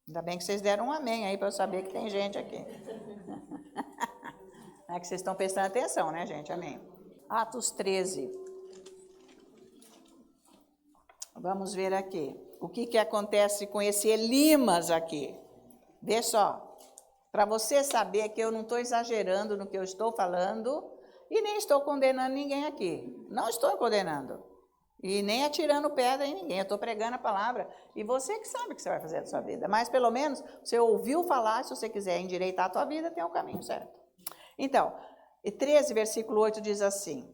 Ainda bem que vocês deram um amém aí para eu saber que tem gente aqui. É que vocês estão prestando atenção, né, gente? Amém. Atos 13. Vamos ver aqui. O que acontece com esse Elimas aqui? Vê só. Para você saber que eu não estou exagerando no que eu estou falando e nem estou condenando ninguém aqui. Não estou condenando. E nem atirando pedra em ninguém. Eu estou pregando a palavra. E você que sabe o que você vai fazer da sua vida. Mas pelo menos você ouviu falar. Se você quiser endireitar a tua vida, tem o caminho certo. Então, 13, versículo 8 diz assim: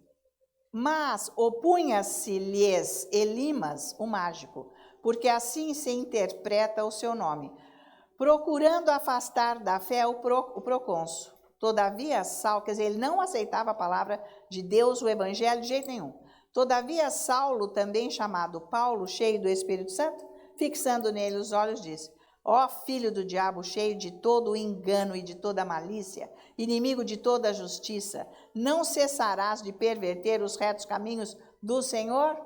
mas opunha-se-lhes Elimas, o mágico, porque assim se interpreta o seu nome, procurando afastar da fé o procônsul. Todavia, Saulo, quer dizer, ele não aceitava a palavra de Deus, o evangelho, de jeito nenhum. Todavia, Saulo, também chamado Paulo, cheio do Espírito Santo, fixando nele os olhos, disse: ó filho do diabo, cheio de todo o engano e de toda a malícia, inimigo de toda a justiça, não cessarás de perverter os retos caminhos do Senhor?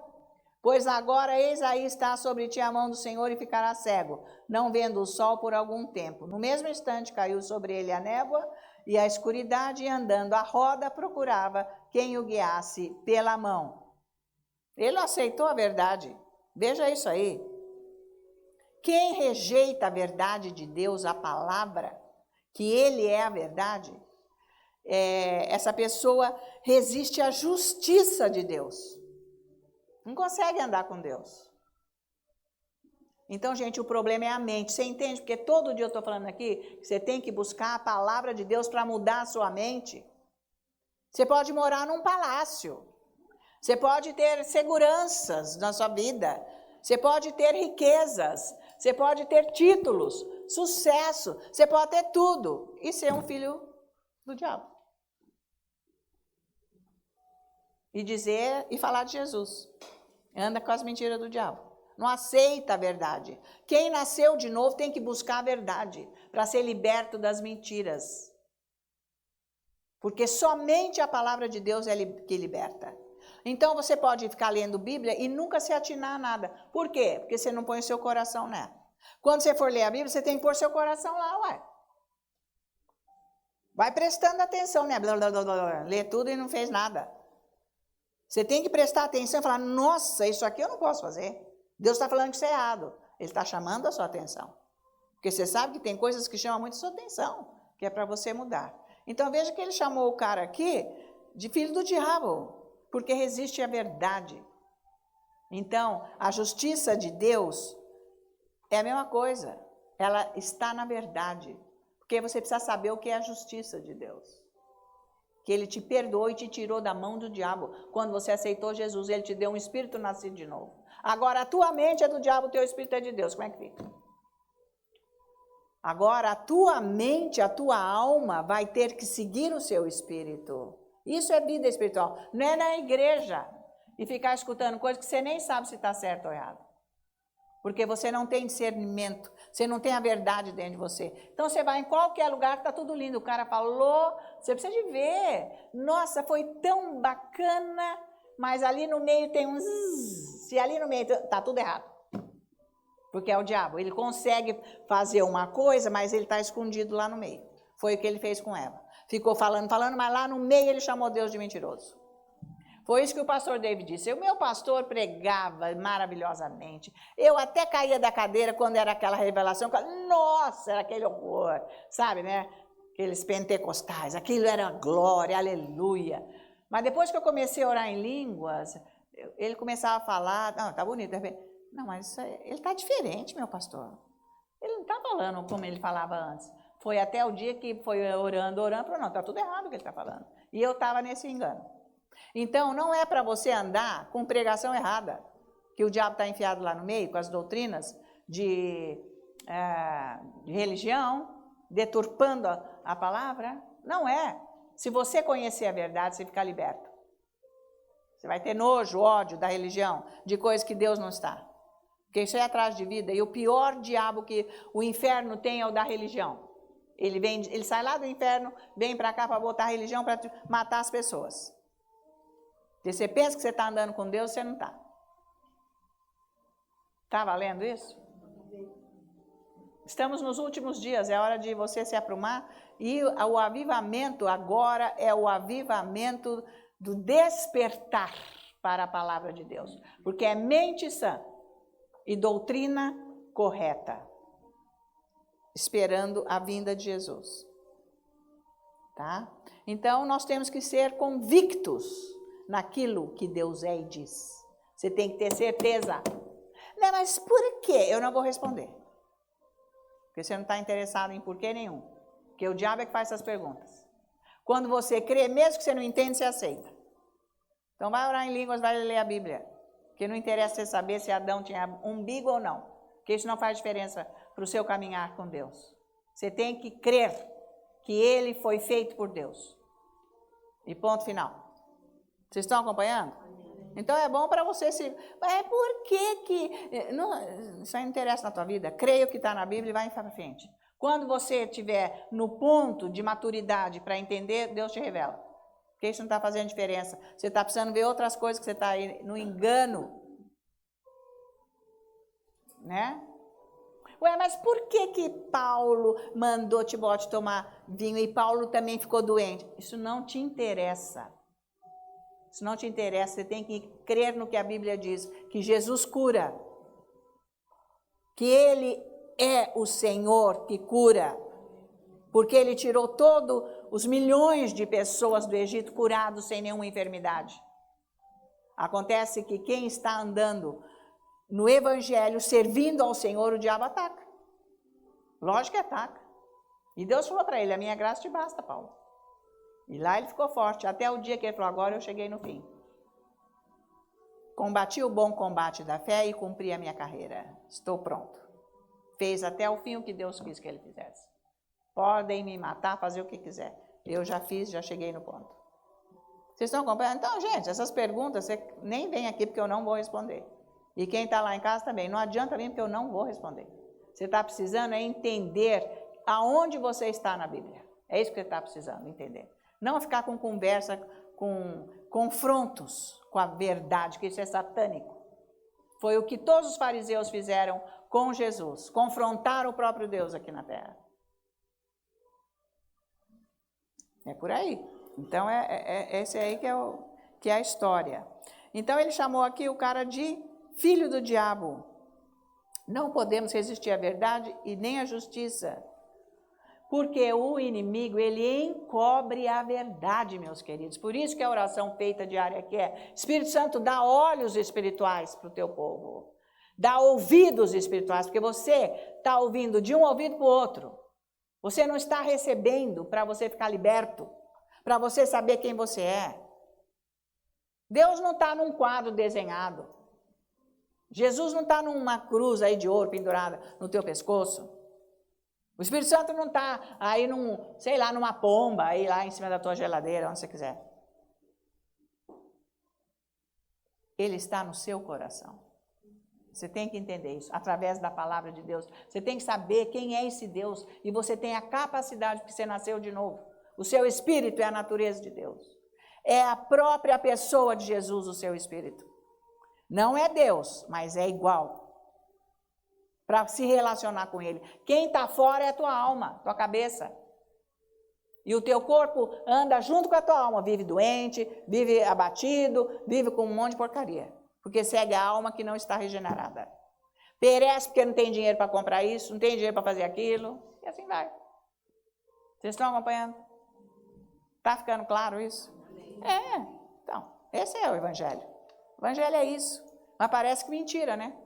Pois agora, eis aí está sobre ti a mão do Senhor e ficará cego, não vendo o sol por algum tempo. No mesmo instante caiu sobre ele a névoa e a escuridade, e andando à roda procurava quem o guiasse pela mão. Ele aceitou a verdade. Veja isso aí. Quem rejeita a verdade de Deus, a palavra, que Ele é a verdade, essa pessoa resiste à justiça de Deus. Não consegue andar com Deus. Então, gente, o problema é a mente. Você entende? Porque todo dia eu estou falando aqui que você tem que buscar a palavra de Deus para mudar a sua mente. Você pode morar num palácio. Você pode ter seguranças na sua vida. Você pode ter riquezas. Você pode ter títulos, sucesso. Você pode ter tudo e ser um filho do diabo. E dizer e falar de Jesus. Anda com as mentiras do diabo. Não aceita a verdade. Quem nasceu de novo tem que buscar a verdade para ser liberto das mentiras. Porque somente a palavra de Deus é que liberta. Então você pode ficar lendo Bíblia e nunca se atinar a nada. Por quê? Porque você não põe o seu coração nela. Quando você for ler a Bíblia, você tem que pôr seu coração lá, ué. Vai prestando atenção, né? Blá, blá, blá, blá. Lê tudo e não fez nada. Você tem que prestar atenção e falar: nossa, isso aqui eu não posso fazer. Deus está falando que isso é errado. Ele está chamando a sua atenção. Porque você sabe que tem coisas que chamam muito a sua atenção, que é para você mudar. Então veja que ele chamou o cara aqui de filho do diabo, porque resiste à verdade. Então, a justiça de Deus é a mesma coisa. Ela está na verdade. Porque você precisa saber o que é a justiça de Deus. Que Ele te perdoou e te tirou da mão do diabo. Quando você aceitou Jesus, Ele te deu um espírito nascido de novo. Agora, a tua mente é do diabo, o teu espírito é de Deus. Como é que fica? Agora, a tua mente, a tua alma vai ter que seguir o seu espírito. Isso é vida espiritual. Não é na igreja e ficar escutando coisas que você nem sabe se está certo ou errado. Porque você não tem discernimento, você não tem a verdade dentro de você. Então você vai em qualquer lugar, está tudo lindo. O cara falou, você precisa de ver. Nossa, foi tão bacana, mas ali no meio tem um zzz. Se ali no meio está tudo errado. Porque é o diabo. Ele consegue fazer uma coisa, mas ele está escondido lá no meio. Foi o que ele fez com Eva. Ficou falando, mas lá no meio ele chamou Deus de mentiroso. Foi isso que o pastor David disse. O meu pastor pregava maravilhosamente. Eu até caía da cadeira quando era aquela revelação. Nossa, era aquele horror. Sabe, né? Aqueles pentecostais. Aquilo era glória, aleluia. Mas depois que eu comecei a orar em línguas, ele começava a falar. Não, tá bonito. Não, mas ele está diferente, meu pastor. Ele não está falando como ele falava antes. Foi até o dia que foi orando, falou: não, está tudo errado o que ele está falando. E eu estava nesse engano. Então, não é para você andar com pregação errada, que o diabo está enfiado lá no meio, com as doutrinas de religião, deturpando a palavra? Não é. Se você conhecer a verdade, você fica liberto. Você vai ter nojo, ódio da religião, de coisas que Deus não está. Porque isso é atrás de vida. E o pior diabo que o inferno tem é o da religião. Ele sai lá do inferno, vem para cá para botar a religião para matar as pessoas. Porque você pensa que você está andando com Deus, você não está. Está valendo isso? Estamos nos últimos dias, é hora de você se aprumar. E o avivamento agora é o avivamento do despertar para a palavra de Deus. Porque é mente sã e doutrina correta, esperando a vinda de Jesus. Tá? Então, nós temos que ser convictos naquilo que Deus é e diz. Você tem que ter certeza. Não, mas por quê? Eu não vou responder. Porque você não está interessado em porquê nenhum. Porque o diabo é que faz essas perguntas. Quando você crê, mesmo que você não entende, você aceita. Então vai orar em línguas, vai ler a Bíblia. Porque não interessa você saber se Adão tinha umbigo ou não. Porque isso não faz diferença para o seu caminhar com Deus. Você tem que crer que ele foi feito por Deus. E ponto final. Vocês estão acompanhando? Então é bom para você se... É por que... Não, isso aí não interessa na tua vida. Creia o que está na Bíblia e vai em frente. Quando você estiver no ponto de maturidade para entender, Deus te revela. Porque isso não está fazendo diferença. Você está precisando ver outras coisas que você está aí no engano. Né? Ué, mas por que Paulo mandou Timóteo tomar vinho e Paulo também ficou doente? Isso não te interessa. Isso não te interessa. Você tem que crer no que a Bíblia diz. Que Jesus cura. Que Ele é o Senhor que cura. Porque Ele tirou todos os milhões de pessoas do Egito curados sem nenhuma enfermidade. Acontece que quem está andando no Evangelho, servindo ao Senhor, o diabo ataca. Lógico que ataca. E Deus falou para ele, a minha graça te basta, Paulo. E lá ele ficou forte, até o dia que ele falou, agora eu cheguei no fim. Combati o bom combate da fé e cumpri a minha carreira. Estou pronto. Fez até o fim o que Deus quis que ele fizesse. Podem me matar, fazer o que quiser. Eu já fiz, já cheguei no ponto. Vocês estão acompanhando? Então, gente, essas perguntas, você nem vem aqui porque eu não vou responder. E quem está lá em casa também, não adianta vir porque eu não vou responder. Você está precisando é entender aonde você está na Bíblia. É isso que você está precisando entender. Não ficar com conversa, com confrontos com a verdade, que isso é satânico. Foi o que todos os fariseus fizeram com Jesus, confrontaram o próprio Deus aqui na terra. É por aí. Então, esse aí que é a história. Então, ele chamou aqui o cara de filho do diabo. Não podemos resistir à verdade e nem à justiça. Porque o inimigo, ele encobre a verdade, meus queridos. Por isso que a oração feita diária aqui é: Espírito Santo, dá olhos espirituais para o teu povo. Dá ouvidos espirituais, porque você está ouvindo de um ouvido para o outro. Você não está recebendo para você ficar liberto, para você saber quem você é. Deus não está num quadro desenhado. Jesus não está numa cruz aí de ouro pendurada no teu pescoço. O Espírito Santo não está aí numa pomba, aí lá em cima da tua geladeira, onde você quiser. Ele está no seu coração. Você tem que entender isso, através da palavra de Deus. Você tem que saber quem é esse Deus, e você tem a capacidade, porque você nasceu de novo. O seu espírito é a natureza de Deus. É a própria pessoa de Jesus, o seu espírito. Não é Deus, mas é igual. Para se relacionar com ele. Quem está fora é a tua alma, tua cabeça. E o teu corpo anda junto com a tua alma. Vive doente, vive abatido, vive com um monte de porcaria. Porque segue a alma que não está regenerada. Perece porque não tem dinheiro para comprar isso, não tem dinheiro para fazer aquilo. E assim vai. Vocês estão acompanhando? Está ficando claro isso? É. Então, esse é o Evangelho. O Evangelho é isso. Mas parece que mentira, né?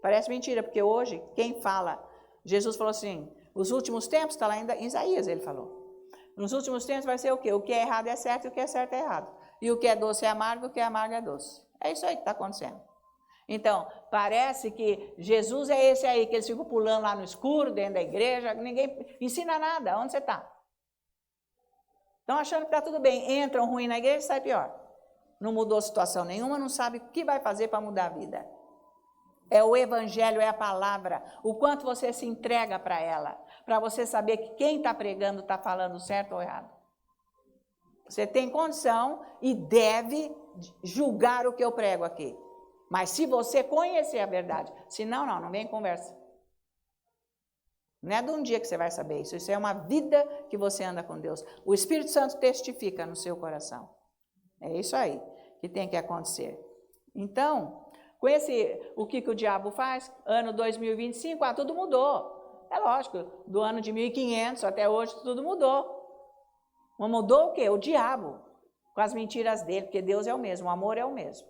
Parece mentira, porque hoje, quem fala, Jesus falou assim, os últimos tempos, está lá em Isaías, ele falou. Nos últimos tempos vai ser o quê? O que é errado é certo e o que é certo é errado. E o que é doce é amargo, o que é amargo é doce. É isso aí que está acontecendo. Então, parece que Jesus é esse aí, que eles ficam pulando lá no escuro, dentro da igreja, ninguém ensina nada. Onde você está? Estão achando que está tudo bem. Entram ruim na igreja e sai pior. Não mudou situação nenhuma, não sabe o que vai fazer para mudar a vida. É o evangelho, é a palavra. O quanto você se entrega para ela. Para você saber que quem está pregando está falando certo ou errado. Você tem condição e deve julgar o que eu prego aqui. Mas se você conhecer a verdade, se não, não vem conversa. Não é de um dia que você vai saber isso, isso é uma vida que você anda com Deus. O Espírito Santo testifica no seu coração. É isso aí que tem que acontecer. Então, com o que o diabo faz? Ano 2025, tudo mudou. É lógico, do ano de 1500 até hoje tudo mudou. Mas mudou o quê? O diabo, com as mentiras dele, porque Deus é o mesmo, o amor é o mesmo.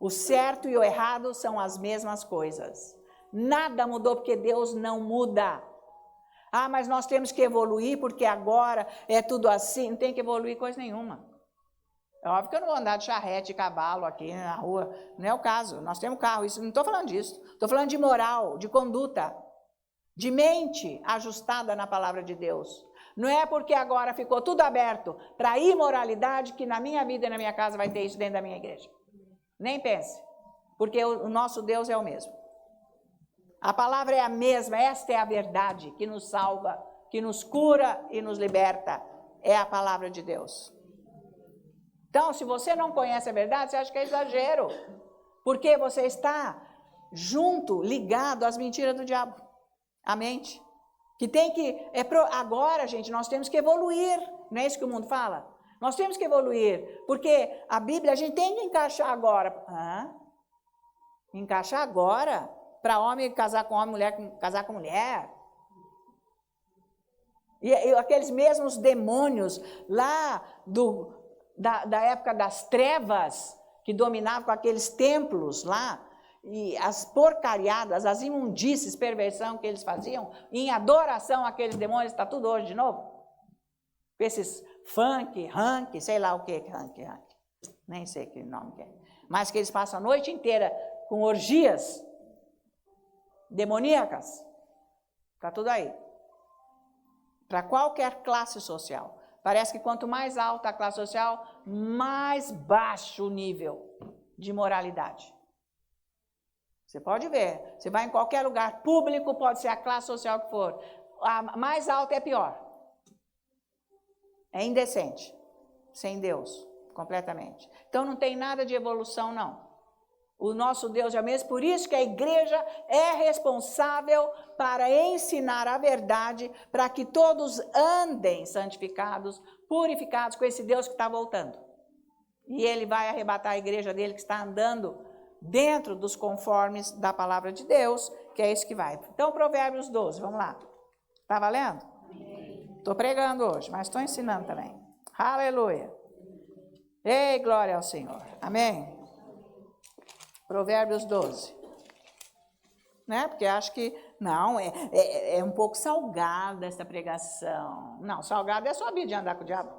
O certo e o errado são as mesmas coisas. Nada mudou porque Deus não muda. Mas nós temos que evoluir porque agora é tudo assim. Não tem que evoluir coisa nenhuma. É óbvio que eu não vou andar de charrete e cavalo aqui na rua. Não é o caso. Nós temos carro. Isso, não estou falando disso. Estou falando de moral, de conduta, de mente ajustada na palavra de Deus. Não é porque agora ficou tudo aberto para a imoralidade que na minha vida e na minha casa vai ter isso dentro da minha igreja. Nem pense, porque o nosso Deus é o mesmo. A palavra é a mesma, esta é a verdade que nos salva, que nos cura e nos liberta. É a palavra de Deus. Então, se você não conhece a verdade, você acha que é exagero. Porque você está junto, ligado às mentiras do diabo. A mente. Que tem que... Agora, gente, nós temos que evoluir. Não é isso que o mundo fala? Nós temos que evoluir, porque a Bíblia a gente tem que encaixar agora. Encaixar agora? Para homem casar com homem, mulher casar com mulher? E aqueles mesmos demônios lá da época das trevas, que dominavam com aqueles templos lá, e as porcariadas, as imundícies, perversão que eles faziam, em adoração àqueles demônios, está tudo hoje de novo? Com esses funk, rank, sei lá o que é rank. Nem sei que nome que é. Mas que eles passam a noite inteira com orgias demoníacas. Está tudo aí. Para qualquer classe social. Parece que quanto mais alta a classe social, mais baixo o nível de moralidade. Você pode ver. Você vai em qualquer lugar público, pode ser a classe social que for. A mais alta é pior. É indecente, sem Deus, completamente. Então não tem nada de evolução, não. O nosso Deus é o mesmo, por isso que a igreja é responsável para ensinar a verdade, para que todos andem santificados, purificados com esse Deus que está voltando. E ele vai arrebatar a igreja dele que está andando dentro dos conformes da palavra de Deus, que é isso que vai. Então, Provérbios 12, vamos lá. Está valendo? Estou pregando hoje, mas estou ensinando também. Aleluia. Ei, glória ao Senhor. Amém. Provérbios 12. Né? Porque acho que, não, é um pouco salgada essa pregação. Não, salgada é só a vida de andar com o diabo.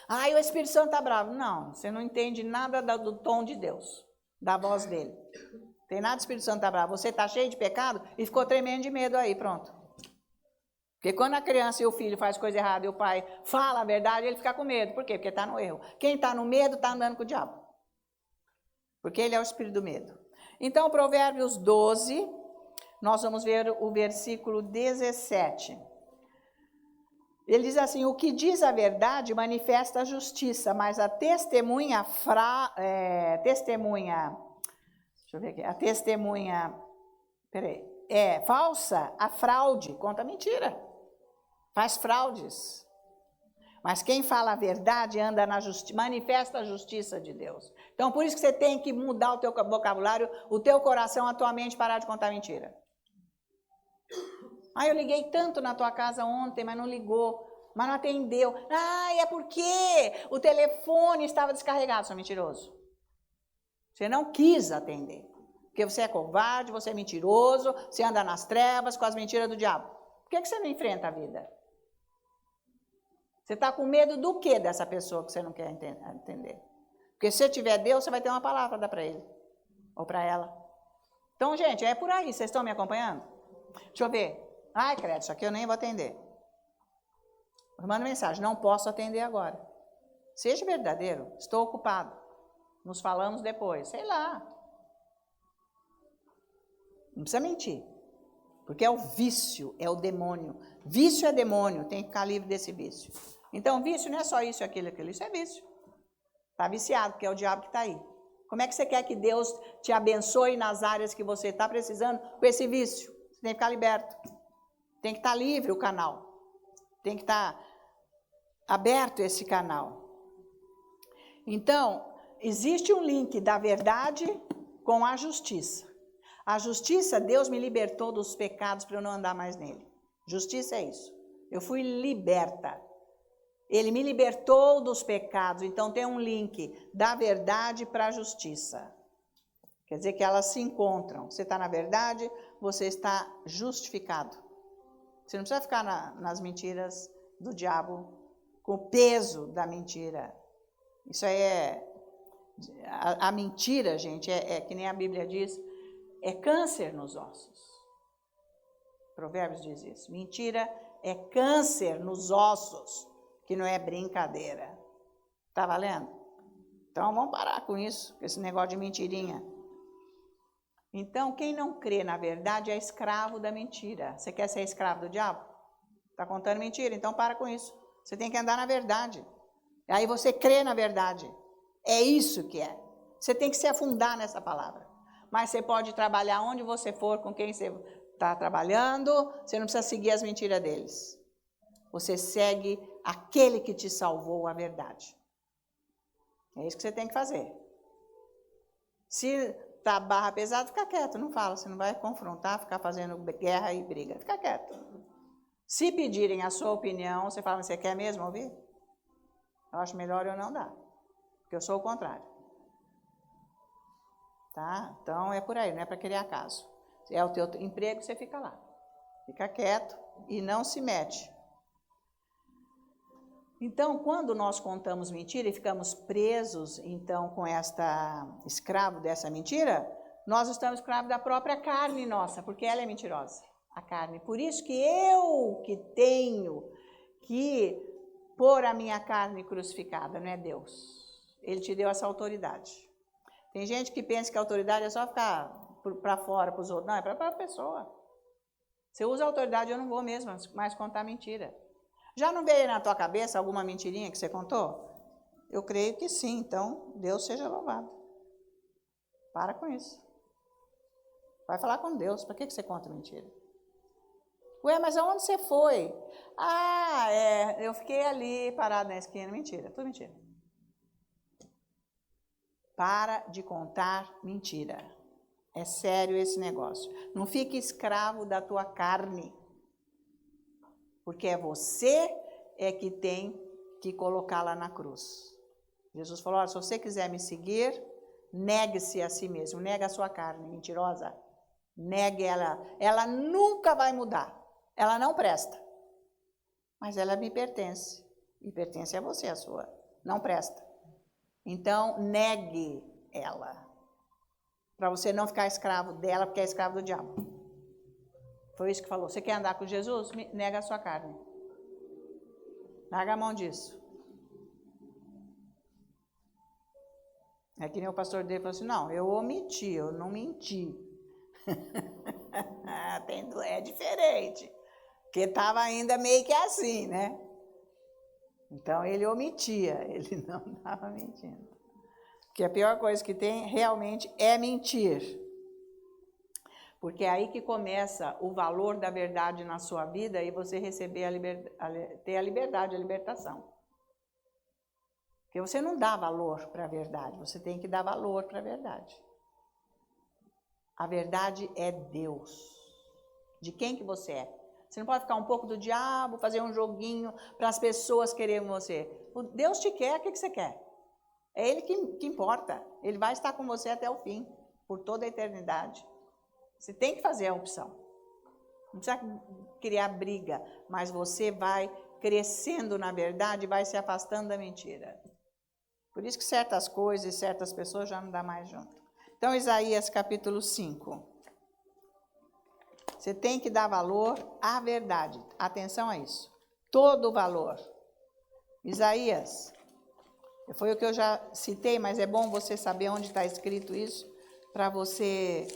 O Espírito Santo está bravo. Não, você não entende nada do tom de Deus, da voz dele. Tem nada de Espírito Santo está bravo. Você está cheio de pecado e ficou tremendo de medo aí, pronto. Porque quando a criança e o filho faz coisa errada e o pai fala a verdade, ele fica com medo. Por quê? Porque está no erro. Quem está no medo está andando com o diabo. Porque ele é o espírito do medo. Então, Provérbios 12, nós vamos ver o versículo 17. Ele diz assim: o que diz a verdade manifesta a justiça, mas a testemunha falsa, a fraude, conta mentira, faz fraudes. Mas quem fala a verdade anda na justiça, manifesta a justiça de Deus. Então, por isso que você tem que mudar o teu vocabulário, o teu coração, a tua mente, parar de contar mentira. Eu liguei tanto na tua casa ontem, mas não ligou, mas não atendeu. É porque o telefone estava descarregado, seu mentiroso. Você não quis atender, porque você é covarde, você é mentiroso, você anda nas trevas com as mentiras do diabo. Por que você não enfrenta a vida? Você está com medo do que dessa pessoa que você não quer entender? Porque se tiver Deus, você vai ter uma palavra para dar para ele ou para ela. Então, gente, é por aí. Vocês estão me acompanhando? Deixa eu ver. Ai, credo, isso aqui eu nem vou atender. Manda mensagem, não posso atender agora. Seja verdadeiro, estou ocupado. Nos falamos depois, sei lá. Não precisa mentir. Porque é o vício, é o demônio. Vício é demônio, tem que ficar livre desse vício. Então, vício não é só isso, aquilo, isso é vício. Está viciado, porque é o diabo que está aí. Como é que você quer que Deus te abençoe nas áreas que você está precisando com esse vício? Você tem que ficar liberto. Tem que estar livre o canal. Tem que estar aberto esse canal. Então, existe um link da verdade com a justiça. A justiça, Deus me libertou dos pecados para eu não andar mais nele. Justiça é isso. Eu fui liberta. Ele me libertou dos pecados. Então tem um link da verdade para a justiça. Quer dizer que elas se encontram. Você está na verdade, você está justificado. Você não precisa ficar nas mentiras do diabo, com o peso da mentira. Isso aí é... A mentira, gente, é que nem a Bíblia diz, é câncer nos ossos. Provérbios diz isso. Mentira é câncer nos ossos, que não é brincadeira. Tá valendo? Então vamos parar com isso, com esse negócio de mentirinha. Então, quem não crê na verdade é escravo da mentira. Você quer ser escravo do diabo? Tá contando mentira? Então para com isso. Você tem que andar na verdade. Aí você crê na verdade. É isso que é. Você tem que se afundar nessa palavra. Mas você pode trabalhar onde você for, com quem você está trabalhando, você não precisa seguir as mentiras deles. Você segue aquele que te salvou, a verdade. É isso que você tem que fazer. Se tá barra pesada, fica quieto, não fala. Você não vai confrontar, ficar fazendo guerra e briga. Fica quieto. Se pedirem a sua opinião, você fala, você quer mesmo ouvir? Eu acho melhor eu não dar, porque eu sou o contrário. Tá? Então é por aí, não é para criar caso. É o teu emprego, você fica lá. Fica quieto e não se mete. Então, quando nós contamos mentira e ficamos presos, então, com escravo dessa mentira, nós estamos escravos da própria carne nossa, porque ela é mentirosa, a carne. Por isso que eu que tenho que pôr a minha carne crucificada, não é Deus. Ele te deu essa autoridade. Tem gente que pensa que a autoridade é só ficar para fora, para os outros. Não, é para a pessoa. Você usa a autoridade, eu não vou mesmo mais contar mentira. Já não veio na tua cabeça alguma mentirinha que você contou? Eu creio que sim, então Deus seja louvado. Para com isso. Vai falar com Deus, para que você conta mentira? Ué, mas aonde você foi? Eu fiquei ali parado na esquina. Mentira, tudo mentira. Para de contar mentira. É sério esse negócio. Não fique escravo da tua carne. Porque é você que tem que colocá-la na cruz. Jesus falou, se você quiser me seguir, negue-se a si mesmo, nega a sua carne mentirosa, negue ela. Ela nunca vai mudar, ela não presta. Mas ela me pertence, e pertence a você, a sua, não presta. Então, negue ela, para você não ficar escravo dela, porque é escravo do diabo. Foi isso que falou. Você quer andar com Jesus? Nega a sua carne. Larga a mão disso. É que nem o pastor dele falou assim, não, eu omiti, eu não menti. É diferente. Porque estava ainda meio que assim, né? Então ele omitia, ele não estava mentindo. Porque a pior coisa que tem realmente é mentir. Porque é aí que começa o valor da verdade na sua vida e você receber ter a liberdade, a libertação. Porque você não dá valor para a verdade, você tem que dar valor para a verdade. A verdade é Deus. De quem que você é? Você não pode ficar um pouco do diabo, fazer um joguinho para as pessoas quererem você. Deus te quer, o que você quer? É Ele que importa. Ele vai estar com você até o fim, por toda a eternidade. Você tem que fazer a opção. Não precisa criar briga, mas você vai crescendo na verdade e vai se afastando da mentira. Por isso que certas coisas e certas pessoas já não dá mais junto. Então, Isaías capítulo 5. Você tem que dar valor à verdade. Atenção a isso. Todo o valor. Isaías, foi o que eu já citei, mas é bom você saber onde está escrito isso, para você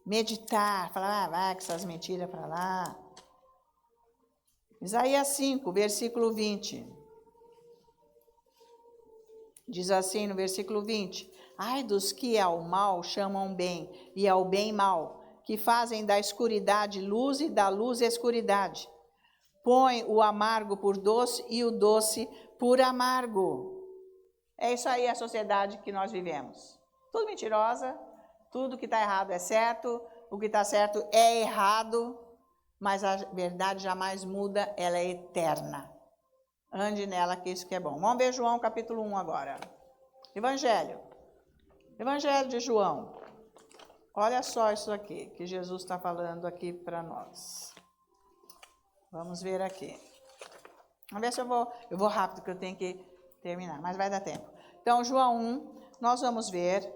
meditar, falar, vai com essas mentiras para lá. Isaías 5, versículo 20. Diz assim no versículo 20: ai dos que ao mal chamam bem, e ao bem mal, que fazem da escuridade luz e da luz escuridade. Põe o amargo por doce e o doce por amargo. É isso aí a sociedade que nós vivemos. Tudo mentirosa, tudo que está errado é certo, o que está certo é errado, mas a verdade jamais muda, ela é eterna. Ande nela, que isso que é bom. Vamos ver João capítulo 1 agora. Evangelho de João. Olha só isso aqui, que Jesus está falando aqui para nós. Vamos ver aqui. Vamos ver se eu vou rápido, que eu tenho que terminar, mas vai dar tempo. Então, João 1, nós vamos ver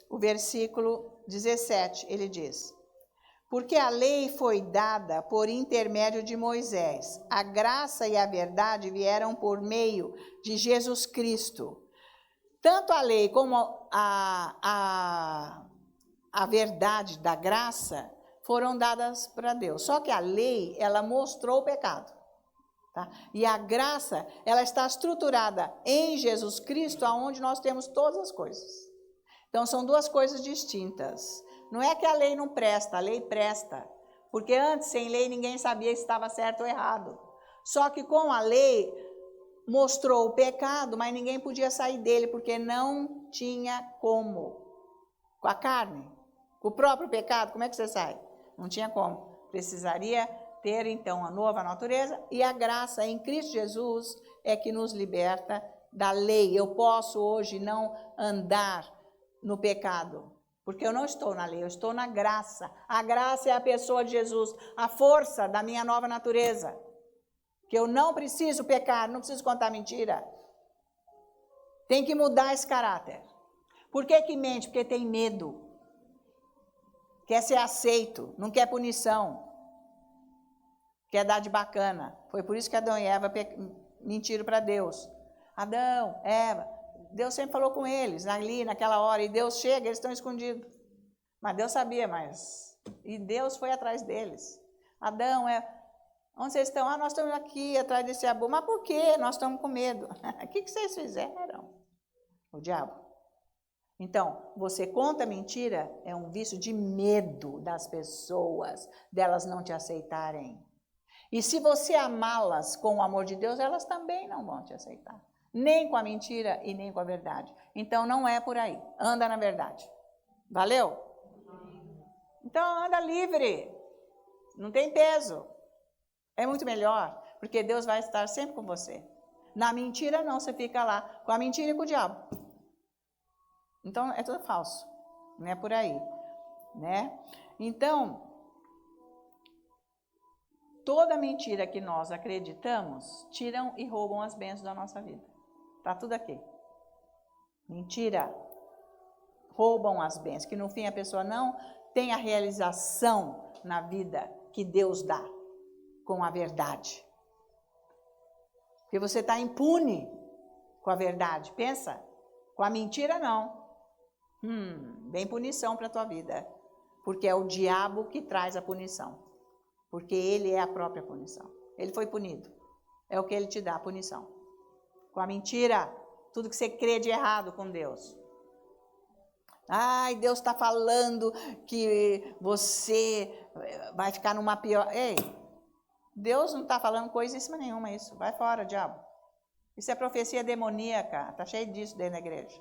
o versículo 17, ele diz: porque a lei foi dada por intermédio de Moisés, a graça e a verdade vieram por meio de Jesus Cristo. Tanto a lei como a verdade da graça foram dadas para Deus. Só que a lei, ela mostrou o pecado. Tá? E a graça, ela está estruturada em Jesus Cristo, aonde nós temos todas as coisas. Então, são duas coisas distintas. Não é que a lei não presta, a lei presta. Porque antes, sem lei, ninguém sabia se estava certo ou errado. Só que com a lei, mostrou o pecado, mas ninguém podia sair dele, porque não tinha como. Com a carne, com o próprio pecado, como é que você sai? Não tinha como. Precisaria ter, então, a nova natureza, e a graça em Cristo Jesus é que nos liberta da lei. Eu posso hoje não andar no pecado, porque eu não estou na lei, eu estou na graça. A graça é a pessoa de Jesus, a força da minha nova natureza. Que eu não preciso pecar, não preciso contar mentira. Tem que mudar esse caráter. Por que que mente? Porque tem medo. Quer ser aceito, não quer punição. Quer dar de bacana. Foi por isso que Adão e Eva mentiram para Deus. Adão, Eva, Deus sempre falou com eles, ali naquela hora, e Deus chega, eles estão escondidos. Mas Deus sabia, e Deus foi atrás deles. Adão, onde vocês estão? Nós estamos aqui, atrás desse abu. Mas por quê? Nós estamos com medo. O que vocês fizeram? O diabo. Então, você conta mentira, é um vício de medo das pessoas, delas não te aceitarem. E se você amá-las com o amor de Deus, elas também não vão te aceitar. Nem com a mentira e nem com a verdade. Então, não é por aí. Anda na verdade. Valeu? Então, anda livre. Não tem peso. É muito melhor, porque Deus vai estar sempre com você. Na mentira, não. Você fica lá com a mentira e com o diabo. Então, é tudo falso. Não é por aí. Né? Então, toda mentira que nós acreditamos, tiram e roubam as bênçãos da nossa vida. Está tudo aqui. Mentira. Roubam as bênçãos. Que no fim a pessoa não tem a realização na vida que Deus dá com a verdade. Porque você está impune com a verdade. Pensa. Com a mentira, não. Vem punição para a tua vida. Porque é o diabo que traz a punição. Porque ele é a própria punição. Ele foi punido. É o que ele te dá, a punição. Com a mentira, tudo que você crê de errado com Deus. Ai, Deus está falando que você vai ficar numa pior... Ei, Deus não está falando coisíssima nenhuma isso. Vai fora, diabo. Isso é profecia demoníaca. Está cheio disso dentro da igreja.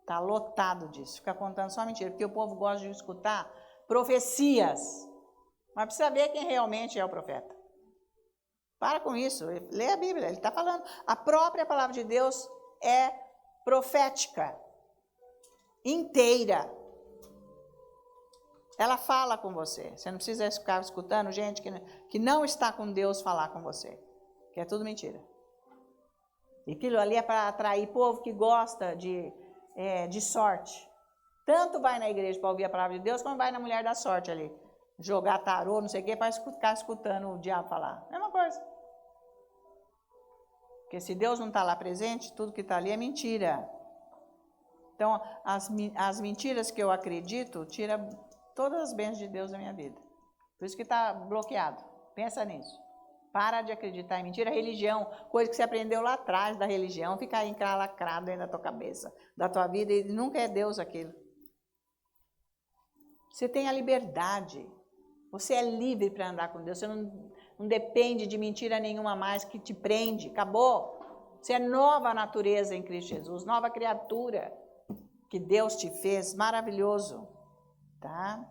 Está lotado disso. Fica contando só mentira. Porque o povo gosta de escutar profecias. Mas precisa ver quem realmente é o profeta. Para com isso. Lê a Bíblia. Ele está falando. A própria palavra de Deus é profética. Inteira. Ela fala com você. Você não precisa ficar escutando gente que não está com Deus falar com você. que é tudo mentira. E aquilo ali é para atrair povo que gosta de sorte. Tanto vai na igreja para ouvir a palavra de Deus, como vai na mulher da sorte ali. Jogar tarô, não sei o quê, para ficar escutando o diabo falar. Mesma coisa. Porque se Deus não está lá presente, tudo que está ali é mentira. Então, as mentiras que eu acredito, tira todas as bênçãos de Deus da minha vida. Por isso que está bloqueado. Pensa nisso. Para de acreditar em mentira. Religião, coisa que você aprendeu lá atrás da religião, fica aí encalacrado dentro da tua cabeça, da tua vida, e nunca é Deus aquilo. Você tem a liberdade. Você é livre para andar com Deus. Você não depende de mentira nenhuma mais que te prende. Acabou. Você é nova natureza em Cristo Jesus, nova criatura que Deus te fez, maravilhoso. Tá?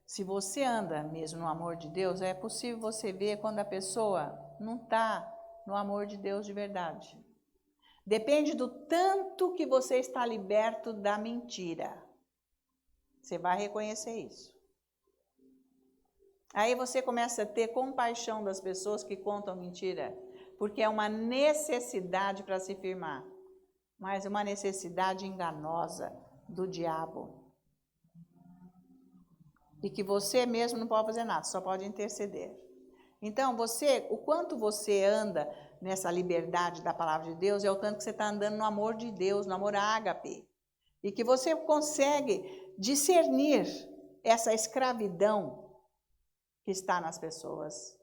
Se você anda mesmo no amor de Deus, é possível você ver quando a pessoa não está no amor de Deus de verdade. Depende do tanto que você está liberto da mentira. Você vai reconhecer isso. Aí você começa a ter compaixão das pessoas que contam mentira, porque é uma necessidade para se firmar, mas uma necessidade enganosa do diabo. E que você mesmo não pode fazer nada, só pode interceder. Então, o quanto você anda nessa liberdade da palavra de Deus, é o tanto que você está andando no amor de Deus, no amor ágape. E que você consegue discernir essa escravidão que está nas pessoas.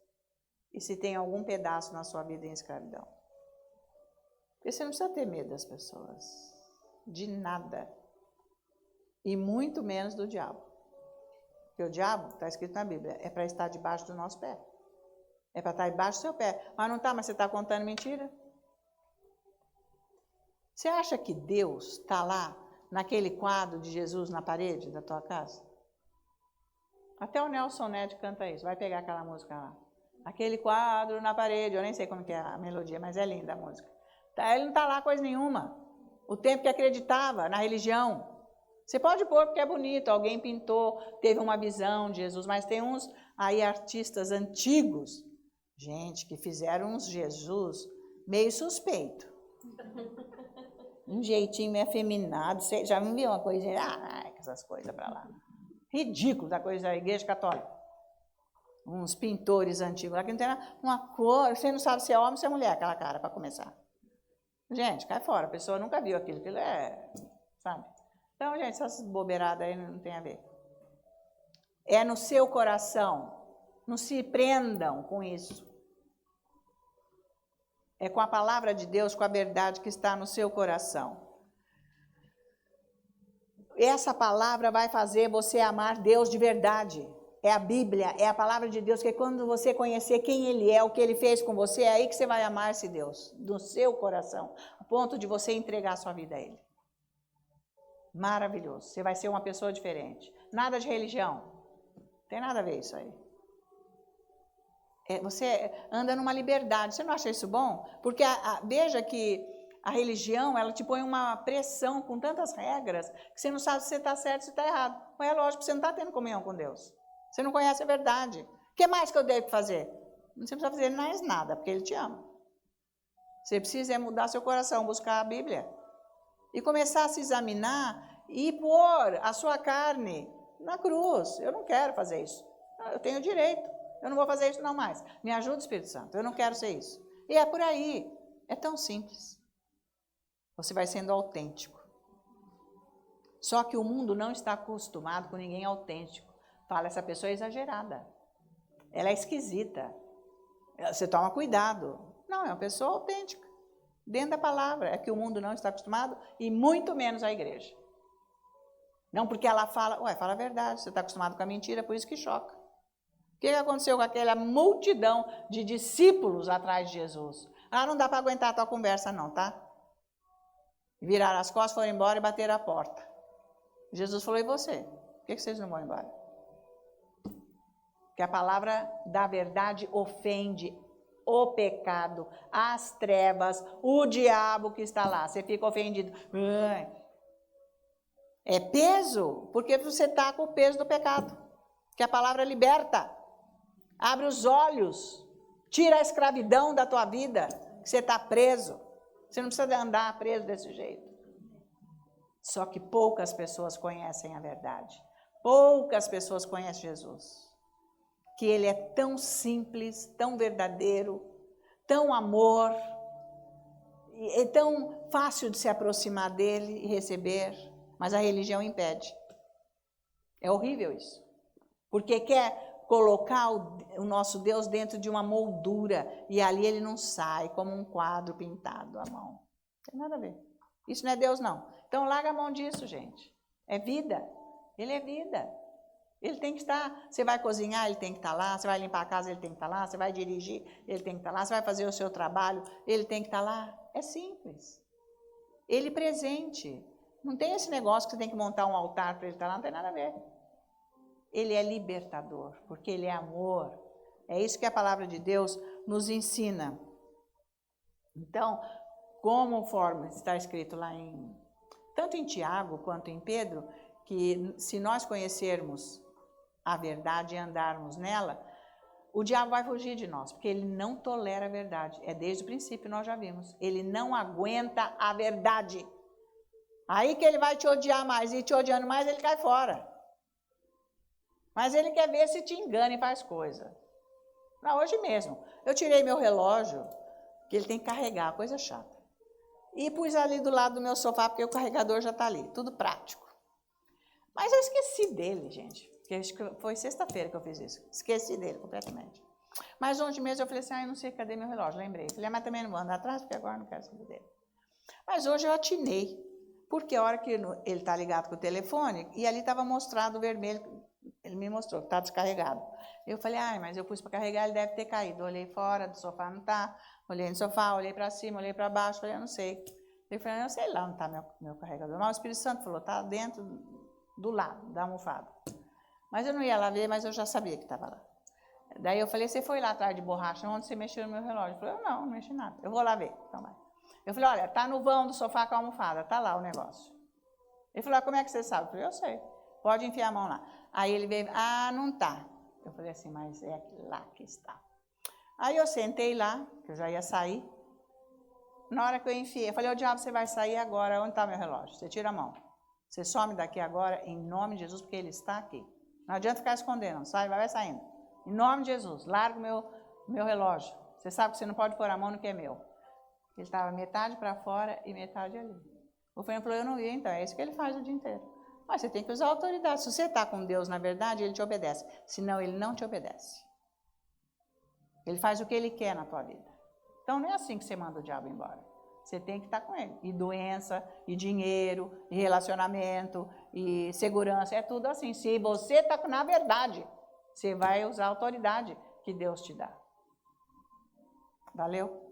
E se tem algum pedaço na sua vida em escravidão. Porque você não precisa ter medo das pessoas. De nada. E muito menos do diabo. Porque o diabo, está escrito na Bíblia, é para estar debaixo do nosso pé. É para estar debaixo do seu pé. Mas não está, mas você está contando mentira? Você acha que Deus está lá, naquele quadro de Jesus na parede da tua casa? Até o Nelson Ned canta isso, vai pegar aquela música lá. Aquele quadro na parede, eu nem sei como que é a melodia, mas é linda a música. Ele não está lá coisa nenhuma. O tempo que acreditava na religião. Você pode pôr porque é bonito, alguém pintou, teve uma visão de Jesus, mas tem uns aí artistas antigos, gente, que fizeram uns Jesus meio suspeito. Um jeitinho meio afeminado, você já me viu uma coisa, essas coisas para lá. Ridículo da coisa da igreja católica. Uns pintores antigos lá que não tem nada, uma cor, você não sabe se é homem ou se é mulher, aquela cara, para começar. Gente, cai fora, a pessoa nunca viu aquilo é, sabe? Então, gente, essas bobeiradas aí não tem a ver. É no seu coração. Não se prendam com isso. É com a palavra de Deus, com a verdade que está no seu coração. Essa palavra vai fazer você amar Deus de verdade. É a Bíblia, é a palavra de Deus, que quando você conhecer quem Ele é, o que Ele fez com você, é aí que você vai amar esse Deus, do seu coração, a ponto de você entregar a sua vida a Ele. Maravilhoso, você vai ser uma pessoa diferente. Nada de religião, não tem nada a ver isso aí. Você anda numa liberdade, você não acha isso bom? Porque veja que a religião, ela te põe uma pressão com tantas regras, que você não sabe se você está certo ou se está errado. Mas é lógico, você não está tendo comunhão com Deus. Você não conhece a verdade. O que mais que eu devo fazer? Você não precisa fazer mais nada, porque Ele te ama. Você precisa mudar seu coração, buscar a Bíblia. E começar a se examinar e pôr a sua carne na cruz. Eu não quero fazer isso. Eu tenho direito. Eu não vou fazer isso não mais. Me ajuda, Espírito Santo. Eu não quero ser isso. E é por aí. É tão simples. Você vai sendo autêntico. Só que o mundo não está acostumado com ninguém autêntico. Fala, essa pessoa é exagerada. Ela é esquisita. Você toma cuidado. Não, é uma pessoa autêntica. Dentro da palavra. É que o mundo não está acostumado e muito menos a igreja. Não porque ela fala, fala a verdade. Você está acostumado com a mentira, por isso que choca. O que aconteceu com aquela multidão de discípulos atrás de Jesus? Não dá para aguentar a tua conversa não, tá? Viraram as costas, foram embora e bateram a porta. Jesus falou, e você? Por que vocês não vão embora? Porque a palavra da verdade ofende o pecado, as trevas, o diabo que está lá. Você fica ofendido. É peso, porque você está com o peso do pecado. Que a palavra liberta. Abre os olhos. Tira a escravidão da tua vida, que você está preso. Você não precisa andar preso desse jeito. Só que poucas pessoas conhecem a verdade. Poucas pessoas conhecem Jesus. Que ele é tão simples, tão verdadeiro, tão amor, é tão fácil de se aproximar dele e receber, mas a religião impede. É horrível isso. Porque quer colocar o nosso Deus dentro de uma moldura e ali ele não sai como um quadro pintado à mão. Não tem nada a ver. Isso não é Deus, não. Então larga a mão disso, gente. É vida. Ele é vida. Ele tem que estar, você vai cozinhar, ele tem que estar lá, você vai limpar a casa, ele tem que estar lá, você vai dirigir, ele tem que estar lá, você vai fazer o seu trabalho, ele tem que estar lá. É simples. Ele presente. Não tem esse negócio que você tem que montar um altar para ele estar lá, não tem nada a ver. Ele é libertador, porque ele é amor. É isso que a palavra de Deus nos ensina. Então, conforme está escrito lá tanto em Tiago quanto em Pedro, que se nós conhecermos a verdade e andarmos nela, o diabo vai fugir de nós, porque ele não tolera a verdade. É desde o princípio, nós já vimos. Ele não aguenta a verdade. Aí que ele vai te odiar mais, e te odiando mais, ele cai fora. Mas ele quer ver se te engana e faz coisa. Não, hoje mesmo, eu tirei meu relógio, que ele tem que carregar, coisa chata. E pus ali do lado do meu sofá, porque o carregador já está ali, tudo prático. Mas eu esqueci dele, gente. Porque foi sexta-feira que eu fiz isso. Esqueci dele completamente. Mas ontem mesmo eu falei assim, eu não sei cadê meu relógio. Lembrei. Falei, mas também não vou andar atrás, porque agora não quero saber dele. Mas hoje eu atinei. Porque a hora que ele está ligado com o telefone, e ali estava mostrado o vermelho, ele me mostrou que está descarregado. Eu falei, mas eu pus para carregar, ele deve ter caído. Olhei fora do sofá, não está. Olhei no sofá, olhei para cima, olhei para baixo, falei, eu não sei. Eu falei, eu sei lá onde está meu carregador. Mas o Espírito Santo falou, está dentro do lado da almofada. Mas eu não ia lá ver, mas eu já sabia que estava lá. Daí eu falei, você foi lá atrás de borracha, onde você mexeu no meu relógio? Eu falei, não mexi nada. Eu vou lá ver. Então vai. Eu falei, olha, tá no vão do sofá com a almofada, tá lá o negócio. Ele falou, como é que você sabe? Eu falei, eu sei. Pode enfiar a mão lá. Aí ele veio, não tá. Eu falei assim, mas é lá que está. Aí eu sentei lá, que eu já ia sair. Na hora que eu enfiei, eu falei, diabo, você vai sair agora, onde está meu relógio? Você tira a mão. Você some daqui agora, em nome de Jesus, porque ele está aqui. Não adianta ficar escondendo, sai, vai saindo. Em nome de Jesus, larga o meu relógio. Você sabe que você não pode pôr a mão no que é meu. Ele estava metade para fora e metade ali. O Fernando falou, eu não vi, então, é isso que ele faz o dia inteiro. Mas você tem que usar a autoridade. Se você está com Deus, na verdade, ele te obedece. Senão, ele não te obedece. Ele faz o que ele quer na tua vida. Então, não é assim que você manda o diabo embora. Você tem que estar com ele. E doença, e dinheiro, e relacionamento, e segurança, é tudo assim. Se você está na verdade, você vai usar a autoridade que Deus te dá. Valeu?